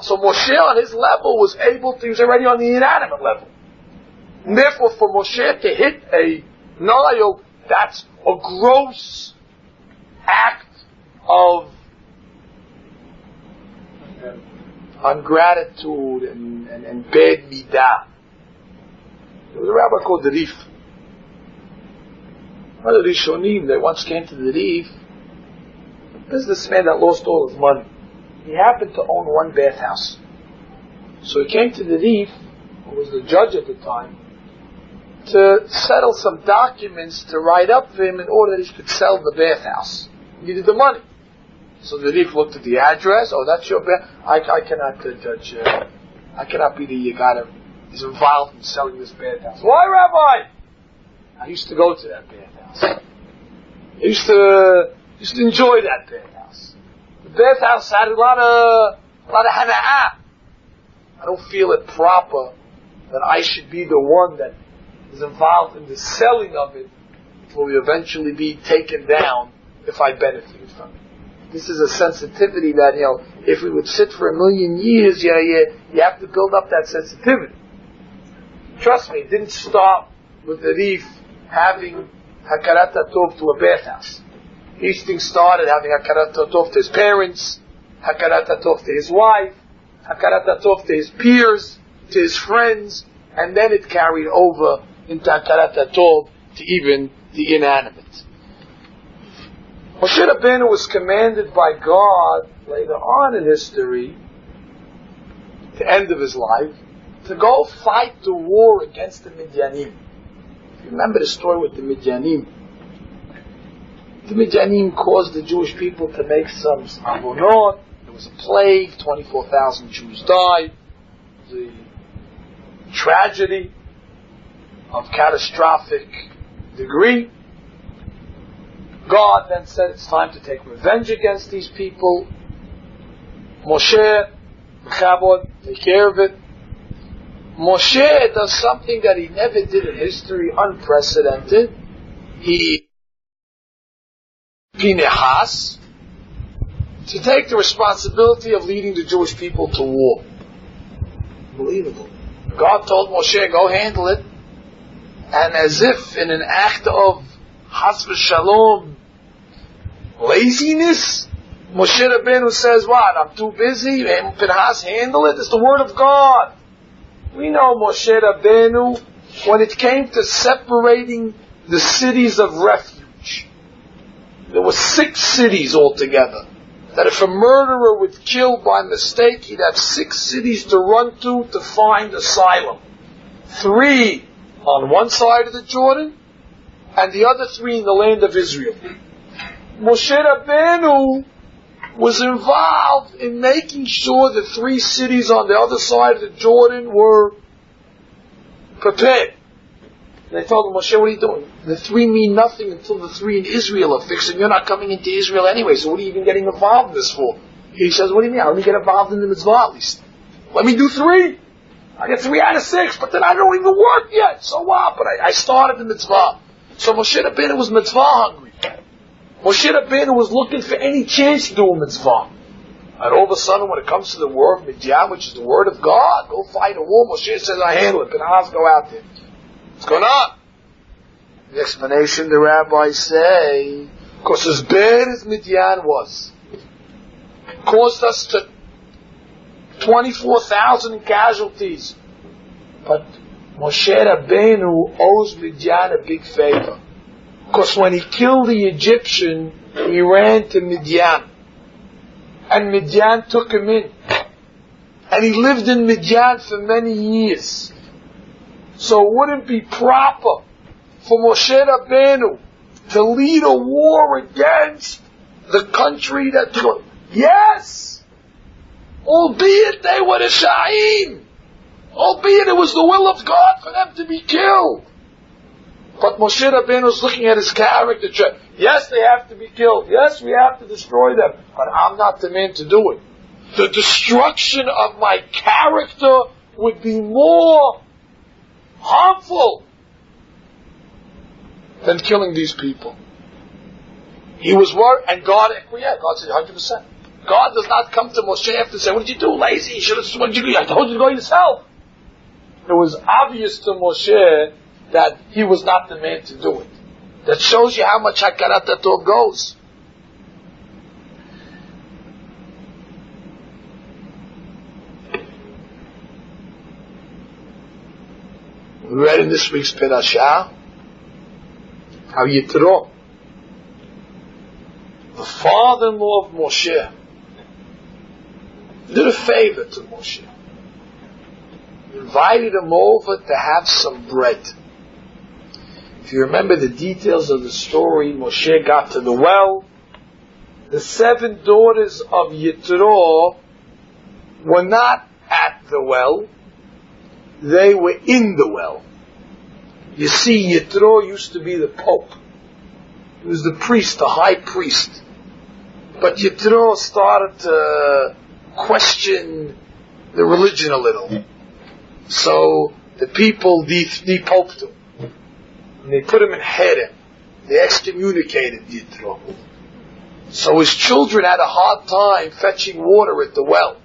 so Moshe on his level was able to, he was already on the inanimate level. And therefore, for Moshe to hit a Nile, that's a gross act of ungratitude and bad midah. There was a rabbi called the Rif. One of the Rishonim, they once came to the Rif, a businessman that lost all his money. He happened to own one bathhouse. So he came to the Rif, who was the judge at the time, to settle some documents to write up for him in order that he could sell the bathhouse. He needed the money. So the Rif looked at the address. Oh, that's your bath. I cannot judge. I cannot be the guy that is involved in selling this bathhouse. Why, Rabbi? I used to go to that bathhouse. I used to enjoy that bathhouse. The bathhouse had a lot of hana'ah. I don't feel it proper that I should be the one that is involved in the selling of it. It will eventually be taken down if I benefited from it. This is a sensitivity that, if we would sit for 1,000,000 years, you have to build up that sensitivity. Trust me, it didn't start with the Rif having Hakarot Hatov to a bathhouse. Each thing started having Hakarot Hatov to his parents, Hakarot Hatov to his wife, Hakarot Hatov to his peers, to his friends, and then it carried over into Hakarot Hatov to even the inanimate. Moshe Rabbeinu was commanded by God later on in history, the end of his life, to go fight the war against the Midyanim. You remember the story with the Midyanim? The Midyanim caused the Jewish people to make some avonot. There was a plague, 24,000 Jews died. The tragedy of catastrophic degree. God then said it's time to take revenge against these people. Moshe, Chabod, take care of it. Moshe does something that he never did in history, unprecedented. He Pinehas to take the responsibility of leading the Jewish people to war. Unbelievable. God told Moshe, go handle it. And as if in an act of Has v'shalom laziness, Moshe Rabbeinu says, what? I'm too busy. Pinhas, handle it. It's the word of God. We know Moshe Rabbeinu, when it came to separating the cities of refuge, there were 6 cities altogether. That if a murderer would kill by mistake, he'd have 6 cities to run to find asylum. 3 on one side of the Jordan, and the other 3 in the land of Israel. Moshe Rabbeinu was involved in making sure the 3 cities on the other side of the Jordan were prepared. They told him, Moshe, what are you doing? The 3 mean nothing until the 3 in Israel are fixed, and you're not coming into Israel anyway, so what are you even getting involved in this for? He says, what do you mean? Let me get involved in the mitzvah at least. Let me do 3. I get 3 out of 6, but then I don't even work yet. So what? But I started the mitzvah. So Moshe Rabbeinu was mitzvah hungry. Moshe Rabbeinu was looking for any chance to do a mitzvah. And all of a sudden, when it comes to the war of Midian, which is the word of God, go fight a war, Moshe says, I handle it. Pinhas, go out there. What's going on? The explanation the rabbis say, because as bad as Midian was, caused us to 24,000 casualties. But Moshe Rabbeinu owes Midian a big favor. Because when he killed the Egyptian, he ran to Midian. And Midian took him in. And he lived in Midian for many years. So it wouldn't be proper for Moshe Rabbeinu to lead a war against the country that took. Yes! Albeit they were the Sha'im. Albeit it was the will of God for them to be killed. But Moshe Rabbeinu is looking at his character. Yes, they have to be killed. Yes, we have to destroy them. But I'm not the man to do it. The destruction of my character would be more harmful than killing these people. He was worried, and God said 100%. God does not come to Moshe after and say, what did you do? Lazy. What did you do? I told you to go yourself. it was obvious to Moshe that he was not the man to do it. That shows you how much Hakarot Hatov goes. We read in this week's Perashah how Yitro, the father-in-law of Moshe, did a favor to Moshe. Invited him over to have some bread. If you remember the details of the story, Moshe got to the well. The 7 daughters of Yitro were not at the well. They were in the well. You see, Yitro used to be the Pope. He was the priest, the high priest. But Yitro started to question the religion a little. So the people depoped him. And they put him in Herem. They excommunicated Yitro. So his children had a hard time fetching water at the well.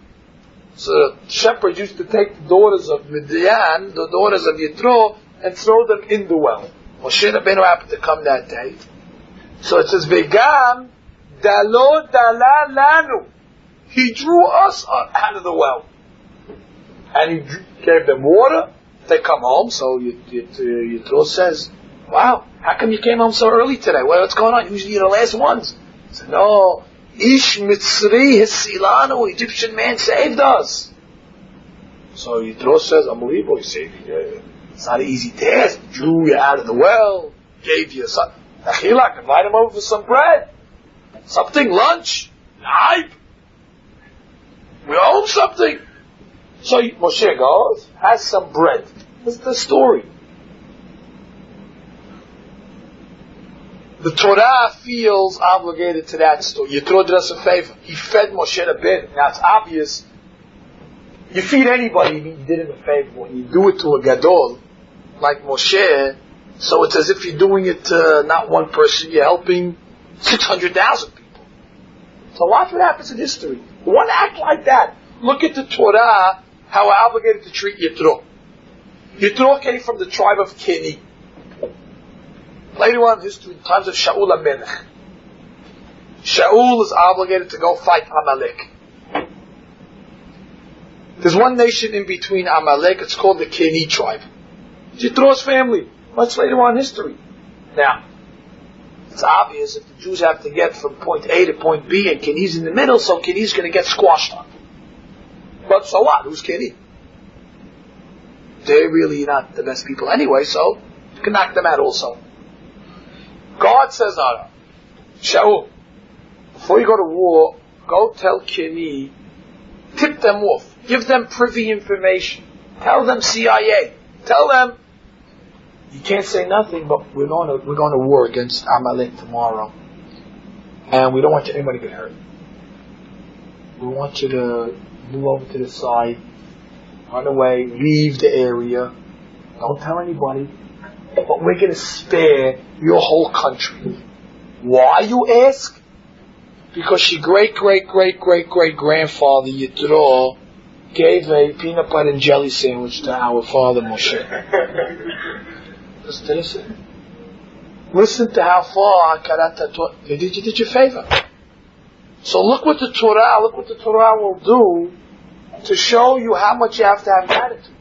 So the shepherds used to take the daughters of Midian, the daughters of Yitro, and throw them in the well. Moshe Rabbeinu happened to come that day. So it says, Vegam dalo dala lanu. He drew us out of the well. And he gave them water. They come home. So Yitro says, wow, how come you came home so early today? What's going on? Usually you're the last ones. He said, no, Ish Mitzri Hisilanu, Egyptian man saved us. So Yitro says, unbelievable, he saved you. It's not an easy task. Drew you out of the well, gave you some achilak, invite him over for some bread. Something, lunch, hype. We owe him something. So Moshe goes, has some bread. That's the story. The Torah feels obligated to that story. Yitro did us a favor. He fed Moshe Rabbeinu. Now it's obvious. You feed anybody, you did him a favor. When you do it to a gadol, like Moshe, so it's as if you're doing it to not one person, you're helping 600,000 people. So watch what happens in history. One act like that. Look at the Torah, how we're obligated to treat Yitro. Yitro came from the tribe of Keni. Later on in history, in times of Shaul HaMelech, Shaul is obligated to go fight Amalek. There's one nation in between Amalek, it's called the Keni tribe. Yitro's family, much later on in history. Now, it's obvious if the Jews have to get from point A to point B and Keni's in the middle, so Keni's going to get squashed on. But so what? Who's Keni? They're really not the best people anyway, so you can knock them out also. God says, no, Shaul, before you go to war, go tell Keni, tip them off, give them privy information, tell them CIA, tell them, you can't say nothing, but we're going to war against Amalek tomorrow, and we don't want anybody to get hurt. We want you to move over to the side, run away, leave the area, don't tell anybody. But we're going to spare your whole country. Why, you ask? Because your great-great-great-great-great-grandfather Yitro gave a peanut butter and jelly sandwich to our father Moshe. Just listen. Listen to how far Hakarot Hatov. They did you a favor. So look what the Torah will do to show you how much you have to have gratitude.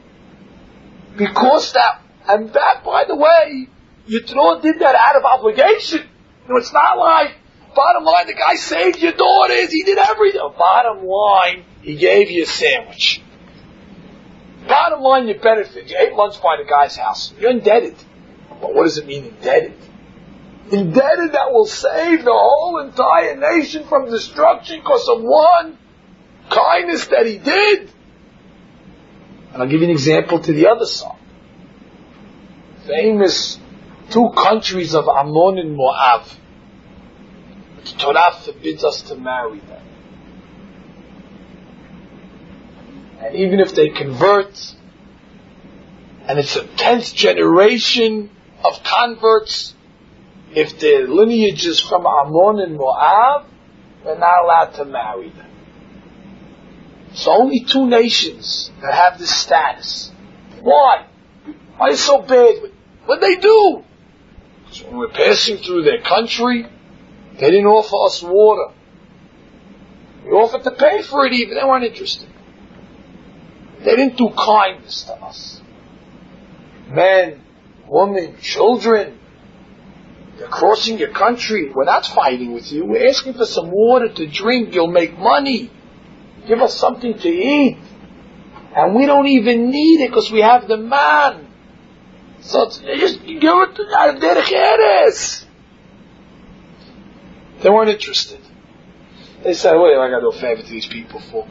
Because that. And that, by the way, Yitro did that out of obligation. It's not like, bottom line, the guy saved your daughters, he did everything. Bottom line, he gave you a sandwich. Bottom line, you benefit. You ate lunch by the guy's house. You're indebted. But what does it mean, indebted? Indebted that will save the whole entire nation from destruction because of one kindness that he did. And I'll give you an example to the other side. Famous 2 countries of Ammon and Moab. The Torah forbids us to marry them. And even if they convert, and it's a 10th generation of converts, if their lineage is from Ammon and Moab, they're not allowed to marry them. So only 2 nations that have this status. Why? Why are they so bad with it? What'd they do? Because when we're passing through their country, they didn't offer us water. We offered to pay for it even. They weren't interested. They didn't do kindness to us. Men, women, children, they're crossing your country. We're not fighting with you. We're asking for some water to drink. You'll make money. Give us something to eat. And we don't even need it because we have the man. So just give it to Derech Eretz. They weren't interested. They said, what am I going to do a favor to these people for?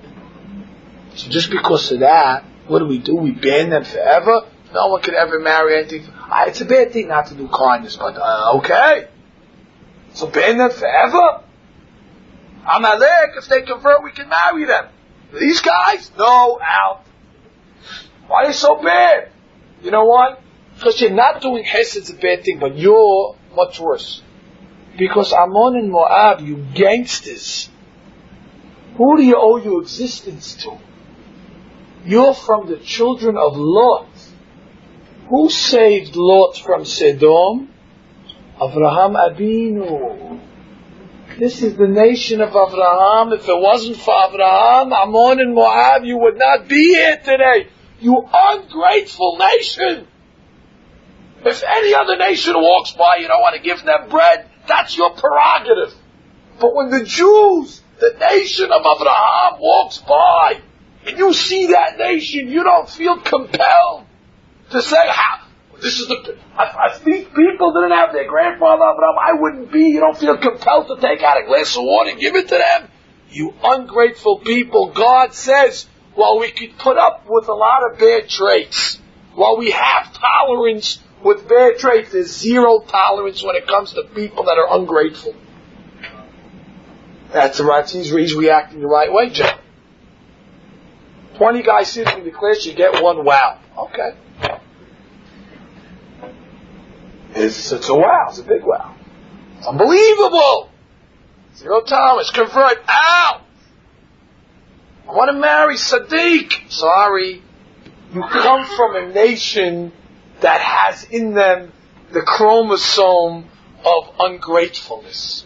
So just because of that, what do? We ban them forever? No one could ever marry anything. It's a bad thing not to do kindness, but okay. So ban them forever? Amalek, if they convert, we can marry them. These guys? No, out. Why are they so bad? You know why? Because you're not doing Hesed's a bad thing, but you're much worse. Because Ammon and Moab, you gangsters, who do you owe your existence to? You're from the children of Lot. Who saved Lot from Sodom? Avraham Abinu. This is the nation of Avraham. If it wasn't for Avraham, Ammon and Moab, you would not be here today. You ungrateful nation. If any other nation walks by, you don't want to give them bread, that's your prerogative. But when the Jews, the nation of Avraham, walks by, and you see that nation, you don't feel compelled to say, this is if these people didn't have their grandfather Avraham, I wouldn't be. You don't feel compelled to take out a glass of water and give it to them. You ungrateful people. God says, while we could put up with a lot of bad traits, while we have tolerance with bad traits, there's zero tolerance when it comes to people that are ungrateful. That's right. He's reacting the right way, Joe. 20 guys sitting in the class, you get one wow. Okay. It's a wow. It's a big wow. It's unbelievable. Zero tolerance. Convert. Out. I want to marry Sadiq. Sorry. You come from a nation that has in them the chromosome of ungratefulness.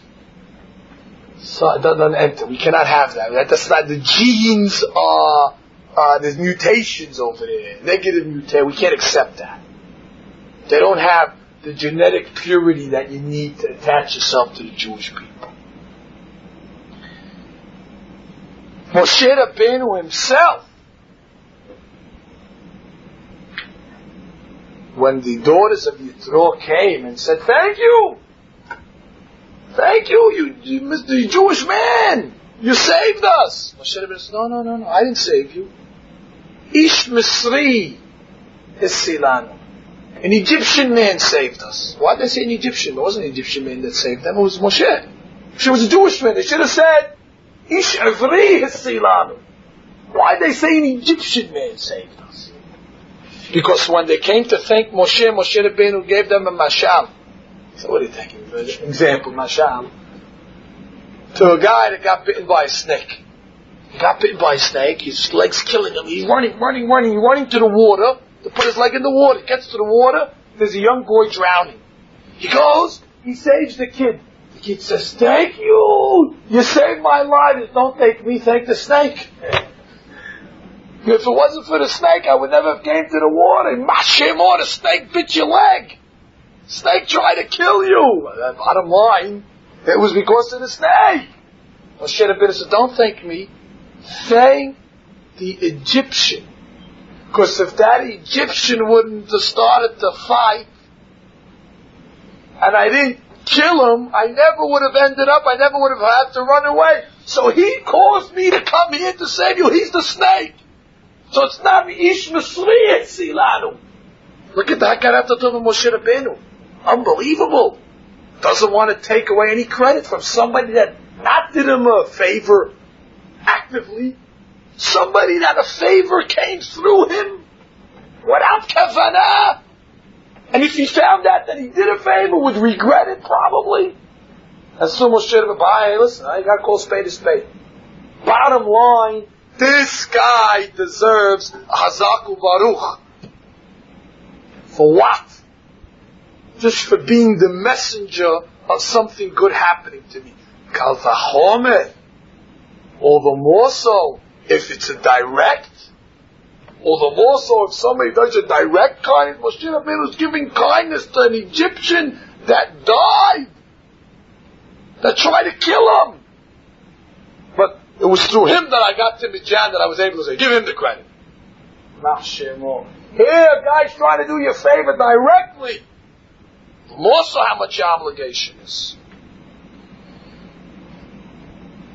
So it doesn't enter. We cannot have that. That's not the genes are. There's mutations over there. Negative mutation. We can't accept that. They don't have the genetic purity that you need to attach yourself to the Jewish people. Moshe Rabbeinu himself, when the daughters of Yitro came and said, thank you, you Mr. Jewish man, you saved us. Moshe Rabbeinu said, no, I didn't save you. Ish Misri Hisilanu. An Egyptian man saved us. Why did they say an Egyptian? It wasn't an Egyptian man that saved them, it was Moshe. Moshe was a Jewish man. They should have said, Ish Ivri Hisilanu. Why did they say an Egyptian man saved us? Because when they came to thank Moshe, Moshe Rabbeinu gave them a mashal. So what are you taking? Example, mashal. To a guy that got bitten by a snake. He got bitten by a snake, his leg's killing him. He's running to the water, to put his leg in the water. He gets to the water, there's a young boy drowning. He goes, he saves the kid. The kid says, thank you! You saved my life. Don't thank me, thank the snake. If it wasn't for the snake, I would never have came to the water. Shemot, the snake bit your leg. Snake tried to kill you. Bottom line, it was because of the snake. Moshe Rabbeinu said, don't thank me. Thank the Egyptian. Because if that Egyptian wouldn't have started to fight, and I didn't kill him, I never would have ended up, I never would have had to run away. So he caused me to come here to save you. He's the snake. So it's not the Ish Misri Silanu. Look at that Hakarot of Moshe Rabbeinu. Unbelievable. Doesn't want to take away any credit from somebody that not did him a favor actively. Somebody that a favor came through him without kavanah. And if he found out that he did a favor, would regret it probably. And so Moshe Rabbeinu, hey, listen, you got to call spade a spade. Bottom line, this guy deserves a Hazaku Baruch. For what? Just for being the messenger of something good happening to me. Kal vachomer. All the more so if it's a direct. All the more so if somebody does a direct kindness. Moshe Rabbeinu was giving kindness to an Egyptian that died. That tried to kill him. But it was through him that I got to Mijan that I was able to say, give him the credit. Not Shemot. Here, a guy's trying to do you a favor directly. More so how much your obligation is.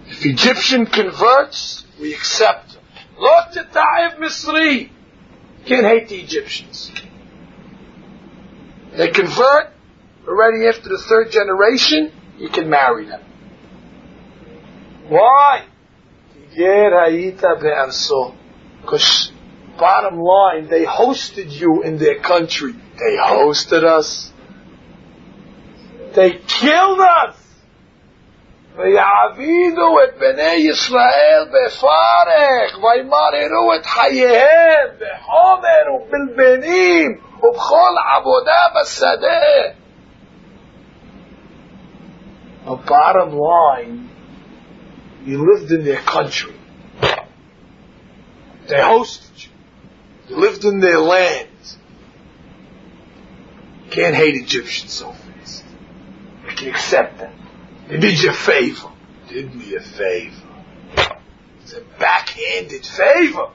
If Egyptian converts, we accept him. Lo teta'ev Misri. Can't hate the Egyptians. They convert already after the third generation, you can marry them. Why? Because bottom line, they hosted you in their country. They hosted us. They killed us. ויעבידו את בני ישראל בפרך, וימררו את חייהם בחומר ובלבנים ובכל עבודה בשדה. The bottom line, you lived in their country. They hosted you. You lived in their land. You can't hate Egyptians so fast. You can accept them. They did you a favor. Did me a favor. It's a backhanded favor.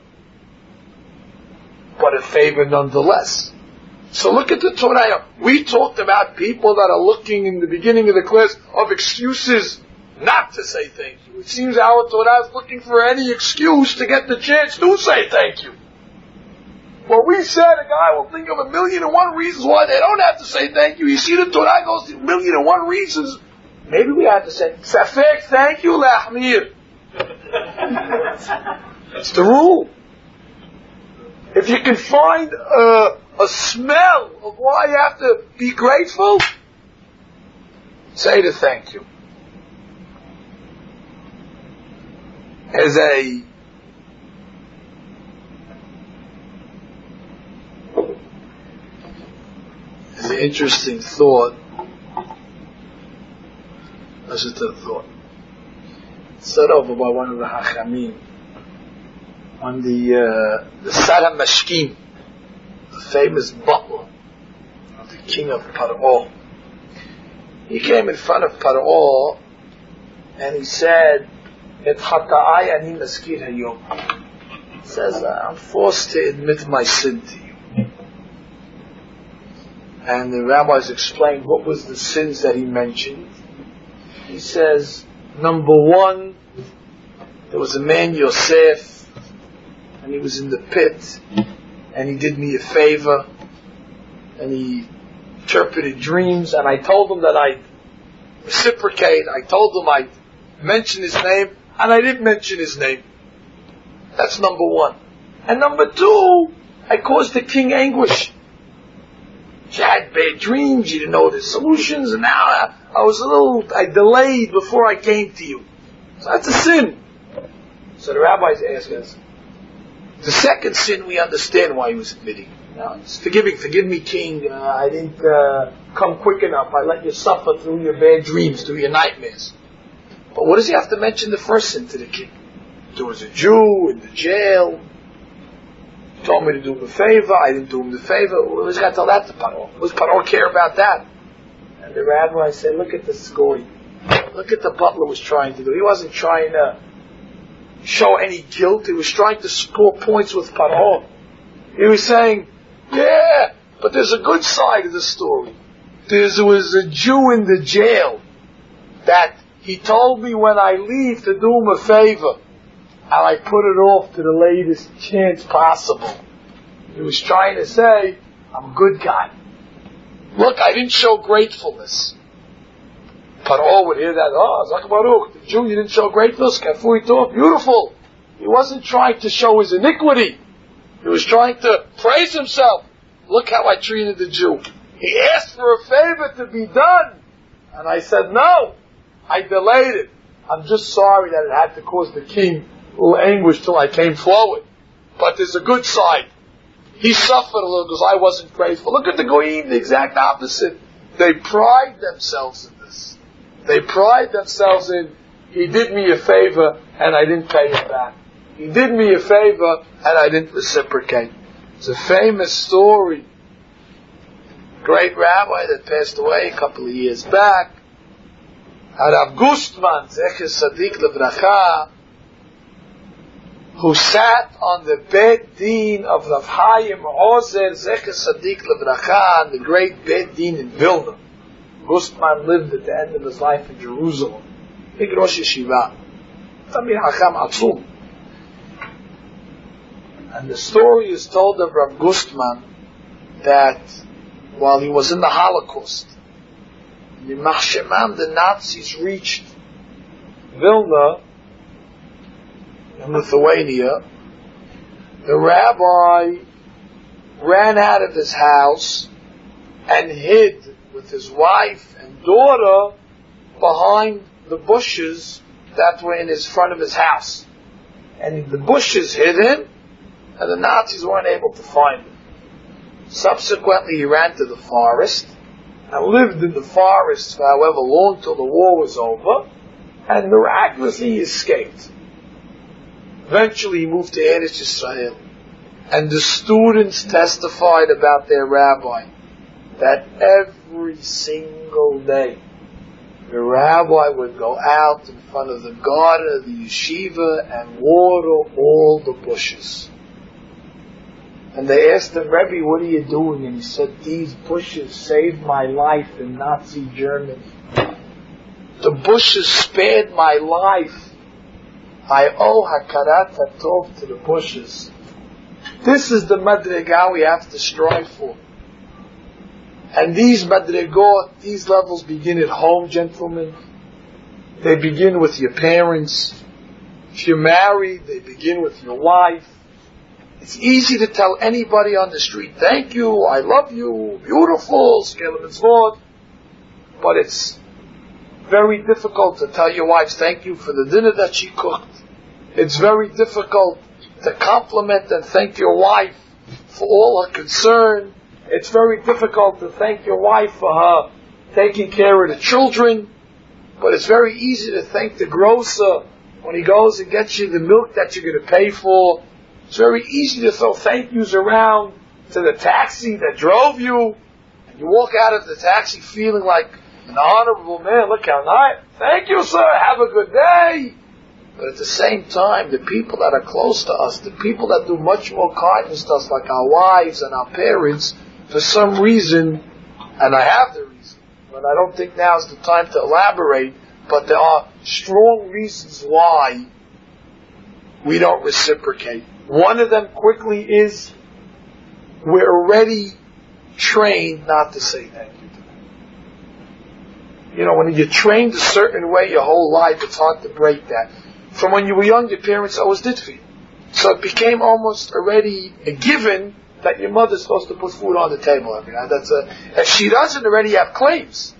But a favor nonetheless. So look at the Torah. We talked about people that are looking in the beginning of the class of excuses not to say thank you. It seems our Torah is looking for any excuse to get the chance to say thank you. Well, we said a guy will think of 1,000,001 reasons why they don't have to say thank you. You see the Torah goes to 1,000,001 reasons. Maybe we have to say, Safek, thank you, Lahmir. That's the rule. If you can find a smell of why you have to be grateful, say the thank you. As an interesting thought, that's just a thought. Said over by one of the Hachamim on the Sarah Mashkim, the famous butler of the king of Paro. He came in front of Paro and he said, "Et hata'ai ani maskir hayom." He says, "I'm forced to admit my sin to you." And the rabbis explained what was the sins that he mentioned. He says, number one, there was a man, Yosef, and he was in the pit, and he did me a favor, and he interpreted dreams, and I told him that I'd reciprocate. I told him I'd mention his name, and I didn't mention his name. That's number one. And number two, I caused the king anguish. She had bad dreams, you didn't know the solutions, and now I delayed before I came to you. So that's a sin. So the rabbis ask us, the second sin we understand why he was admitting. Now, it's forgive me, king, I didn't come quick enough, I let you suffer through your bad dreams, through your nightmares. But what does he have to mention the first sin to the king? There was a Jew in the jail, told me to do him a favor, I didn't do him the favor. What does he got to tell that to Paro? What does Paro care about that? And the rabbi said, look at the story. Look at the butler was trying to do. He wasn't trying to show any guilt. He was trying to score points with Paro. He was saying, yeah, but there's a good side of the story. There was a Jew in the jail that he told me when I leave to do him a favor. And I put it off to the latest chance possible. He was trying to say, I'm a good guy. Look, I didn't show gratefulness. Paro would hear that, Zak Baruch, the Jew, you didn't show gratefulness, beautiful. He wasn't trying to show his iniquity. He was trying to praise himself. Look how I treated the Jew. He asked for a favor to be done. And I said, no, I delayed it. I'm just sorry that it had to cause the king a little anguish till I came forward. But there's a good side. He suffered a little because I wasn't grateful. Look at the Goyim, the exact opposite. They pride themselves in this. They pride themselves in, he did me a favor and I didn't pay him back. He did me a favor and I didn't reciprocate. It's a famous story. Great rabbi that passed away a couple of years back. Rav Gustman, Zecher Sadik Levracha, who sat on the bed din of Rav Chaim Ozer, Zecher Sadik Levracha, the great bed din in Vilna. Gustman lived at the end of his life in Jerusalem. Big Rosh Yeshiva. Tamir Hacham Atzum. And the story is told of Rav Gustman that while he was in the Holocaust, the Nazis reached Vilna in Lithuania. The rabbi ran out of his house and hid with his wife and daughter behind the bushes that were in his front of his house. And the bushes hid him, and the Nazis weren't able to find him. Subsequently, he ran to the forest and lived in the forest for however long till the war was over, and miraculously he escaped. Eventually he moved to Eretz Yisrael, and the students testified about their rabbi that every single day the rabbi would go out in front of the garden of the yeshiva and water all the bushes. And they asked him, Rabbi, what are you doing? And he said, these bushes saved my life in Nazi Germany. The bushes spared my life. I owe Hakarot Hatov to the bushes. This is the madrigah we have to strive for. And these madrigot, these levels begin at home, gentlemen. They begin with your parents. If you're married, they begin with your wife. It's easy to tell anybody on the street, thank you, I love you, beautiful, scale of mitzvot. But it's very difficult to tell your wife thank you for the dinner that she cooked. It's very difficult to compliment and thank your wife for all her concern. It's very difficult to thank your wife for her taking care of the children. But it's very easy to thank the grocer when he goes and gets you the milk that you're going to pay for. It's very easy to throw thank yous around to the taxi that drove you. And you walk out of the taxi feeling like an honorable man. Look how nice. Thank you, sir. Have a good day. But at the same time, the people that are close to us, the people that do much more kindness to us, like our wives and our parents, for some reason, and I have the reason, but I don't think now is the time to elaborate, but there are strong reasons why we don't reciprocate. One of them quickly is we're already trained not to say thank you to them. You know, when you're trained a certain way your whole life, it's hard to break that. From when you were young, your parents always did for you. So it became almost already a given that your mother's supposed to put food on the table every night. If she doesn't already have claims.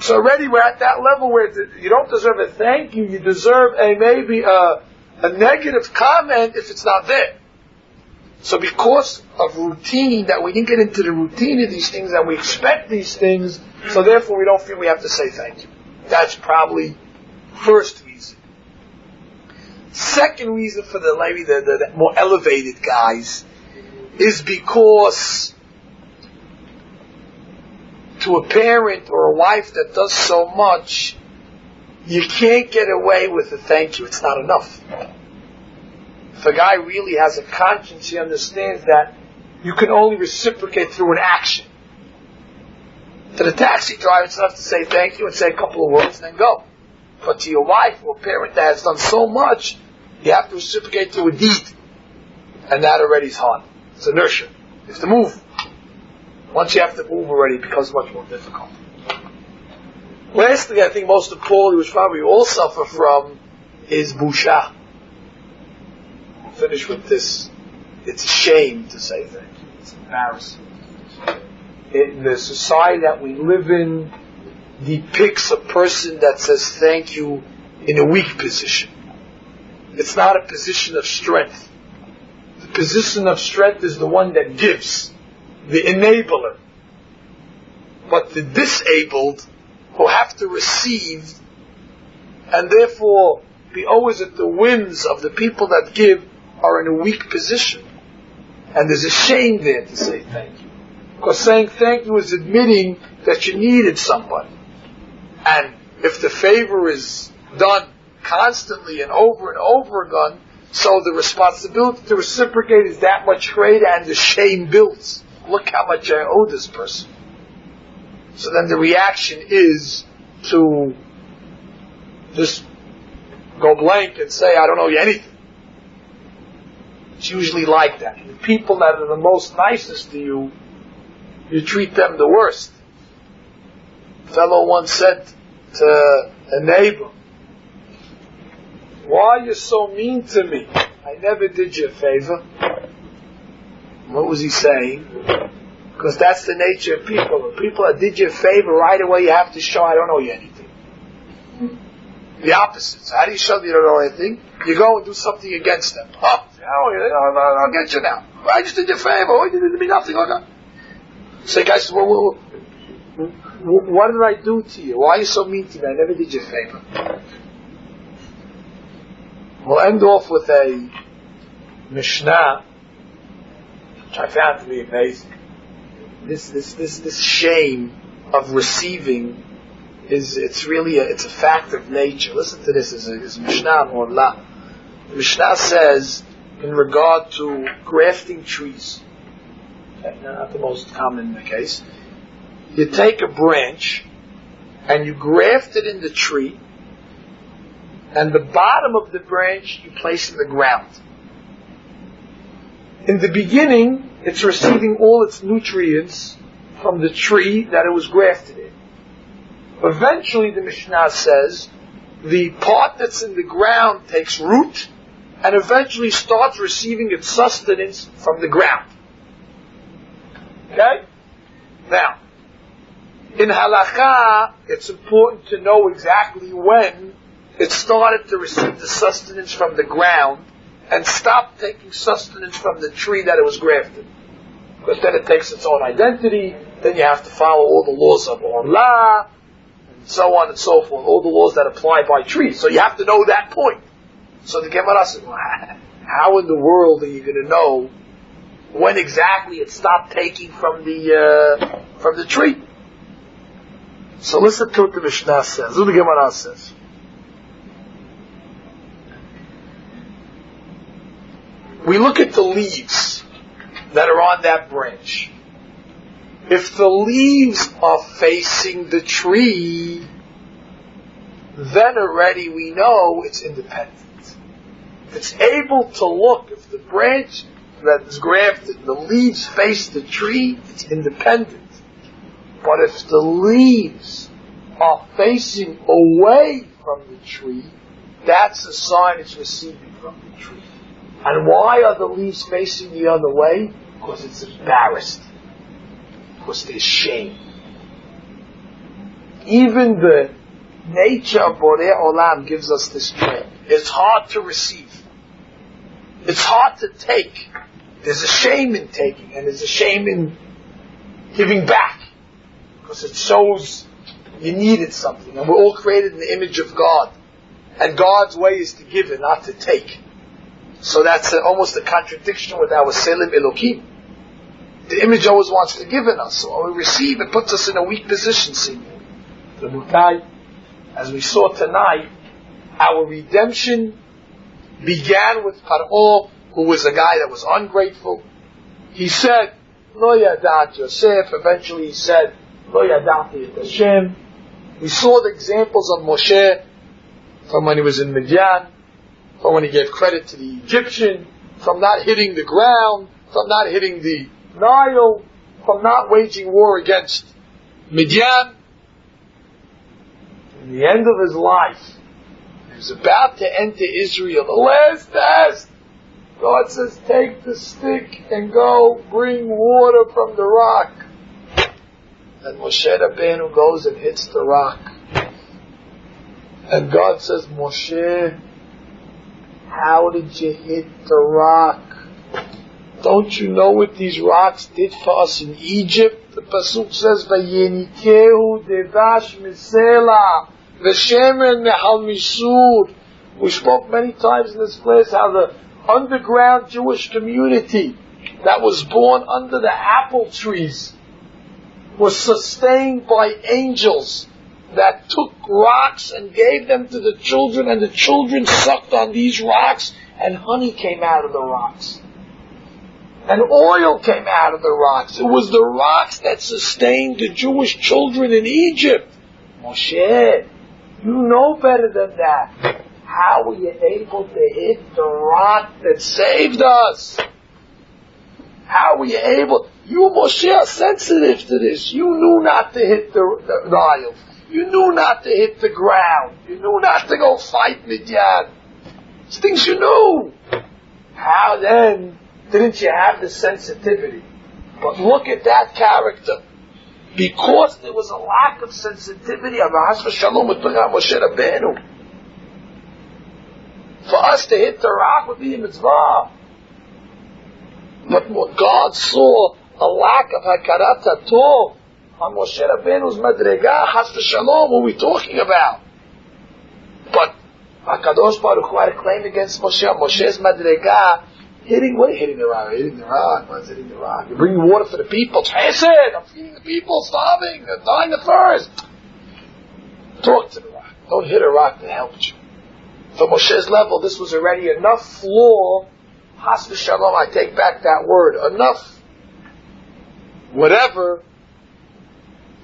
So already we're at that level where you don't deserve a thank you, you deserve maybe a negative comment if it's not there. So because of routine, that we didn't get into the routine of these things and we expect these things, so therefore we don't feel we have to say thank you. That's probably first reason. Second reason for the more elevated guys is because to a parent or a wife that does so much, you can't get away with a thank you. It's not enough. If a guy really has a conscience, he understands that you can only reciprocate through an action. To the taxi driver, it's enough to say thank you and say a couple of words and then go. But to your wife or parent that has done so much, you have to reciprocate through a deed. And that already is hard. It's inertia. You have to move. Once you have to move already, it becomes much more difficult. Lastly, I think most importantly, which probably we all suffer from, is busha. I'll finish with this. It's a shame to say thank you. It's embarrassing. In the society that we live in, depicts a person that says thank you in a weak position. It's not a position of strength. The position of strength is the one that gives, the enabler. But the disabled, who have to receive, and therefore be always at the whims of the people that give, are in a weak position. And there's a shame there to say thank you. Because saying thank you is admitting that you needed somebody. And if the favor is done constantly and over again, so the responsibility to reciprocate is that much greater, and the shame builds. Look how much I owe this person. So then the reaction is to just go blank and say, I don't owe you anything. It's usually like that. The people that are the most nicest to you, you treat them the worst. A fellow once said to a neighbor, why are you so mean to me? I never did you a favor. What was he saying? Because that's the nature of people. If people that did you a favor, right away you have to show, I don't owe you anything. The opposite. So how do you show that you don't owe anything? You go and do something against them. Oh, I'll get you now. I just did you a favor. Oh, you did me nothing. Okay. So the guy says, well, what did I do to you? Why are you so mean to me? I never did you a favor. We'll end off with a Mishnah, which I found to be amazing. This shame of receiving it's a fact of nature. Listen to this. It's Mishnah or La. The Mishnah says in regard to grafting trees, not the most common case, you take a branch and you graft it in the tree, and the bottom of the branch you place in the ground. In the beginning, it's receiving all its nutrients from the tree that it was grafted in. Eventually, the Mishnah says, the part that's in the ground takes root and eventually starts receiving its sustenance from the ground. Okay? Now, in halakha, it's important to know exactly when it started to receive the sustenance from the ground and stopped taking sustenance from the tree that it was grafted. Because then it takes its own identity, then you have to follow all the laws of Allah, and so on and so forth, all the laws that apply by trees. So you have to know that point. So the Gemara says, well, how in the world are you going to know when exactly it stopped taking from the tree? So listen to what the Mishnah says. What the Gemara says. We look at the leaves that are on that branch. If the leaves are facing the tree, then already we know it's independent. If it's able to look, if the branch that is grafted, the leaves face the tree, it's independent. But if the leaves are facing away from the tree, that's a sign it's receiving from the tree. And why are the leaves facing the other way? Because it's embarrassed. Because there's shame. Even the nature of Borei Olam gives us this trait. It's hard to receive. It's hard to take. There's a shame in taking, and there's a shame in giving back. Because it shows you needed something. And we're all created in the image of God. And God's way is to give and not to take. So that's almost a contradiction with our Selim Elokim. The image always wants to give in us. So when we receive, it puts us in a weak position, see. The Mutai, as we saw tonight, our redemption began with Paro, who was a guy that was ungrateful. He said, Lo Yadat Yosef. Eventually he said, Lo Yadat Hashem. We saw the examples of Moshe from when he was in Midian, from when he gave credit to the Egyptian, from not hitting the ground, from not hitting the Nile, from not waging war against Midian. In the end of his life, he was about to enter Israel, the last test. God says, take the stick and go bring water from the rock. And Moshe Rabbeinu goes and hits the rock. And God says, Moshe, how did you hit the rock? Don't you know what these rocks did for us in Egypt? The pasuk says, "Vayinikehu devash misela v'shemen mehal misur." We spoke many times in this place how the underground Jewish community that was born under the apple trees was sustained by angels that took rocks and gave them to the children, and the children sucked on these rocks, and honey came out of the rocks. And oil came out of the rocks. It was the rocks that sustained the Jewish children in Egypt. Moshe, you know better than that. How were you able to hit the rock that saved us? How were you able? You, Moshe, are sensitive to this. You knew not to hit the Nile. You knew not to hit the ground. You knew not to go fight Midian. It's things you knew. How then didn't you have the sensitivity? But look at that character. Because there was a lack of sensitivity, for us to hit the rock would be a mitzvah. But when God saw a lack of Hakarat Hatov on Moshe Rabbeinu's madrega, chas v'shalom, what are we talking about? But HaKadosh Baruch Hu had a claim against Moshe. Moshe's madrega, hitting the rock. Hitting the rock. What's hitting the rock? You're bringing water for the people. Chesed, I'm feeding the people, starving, they're dying of thirst. Talk to the rock. Don't hit a rock that helped you. For Moshe's level, this was already enough flaw. Chas v'shalom, I take back that word. Enough, whatever,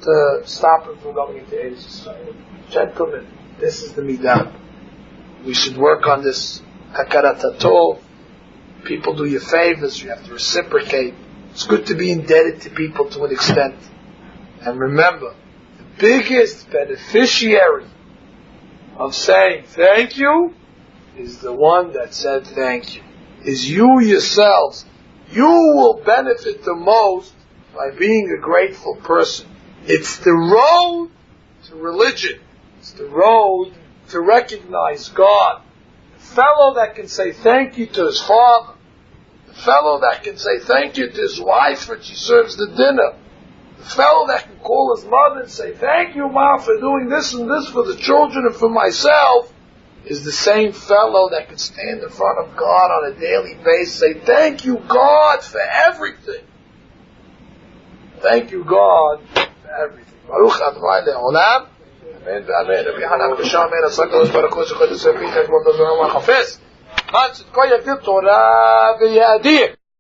to stop him from going into Eretz Yisrael. Gentlemen, this is the midah. We should work on this Hakarat Hatov. People do you favors, you have to reciprocate. It's good to be indebted to people to an extent. And remember, the biggest beneficiary of saying thank you is the one that said thank you. Is you yourselves. You will benefit the most by being a grateful person. It's the road to religion. It's the road to recognize God. The fellow that can say thank you to his father. The fellow that can say thank you to his wife when she serves the dinner. The fellow that can call his mother and say thank you, Mom, for doing this and this for the children and for myself, is the same fellow that can stand in front of God on a daily basis and say thank you, God, for everything. Thank you, God, for everything. Baruch Adonai le'olam. Amen v'amen. Rabbi Hanan b'sham amen. Asar kadosh baruch hu shechodesh sefi cheshbon dazorah v'chafes. Man tzedko yagdir Torah v'yadir.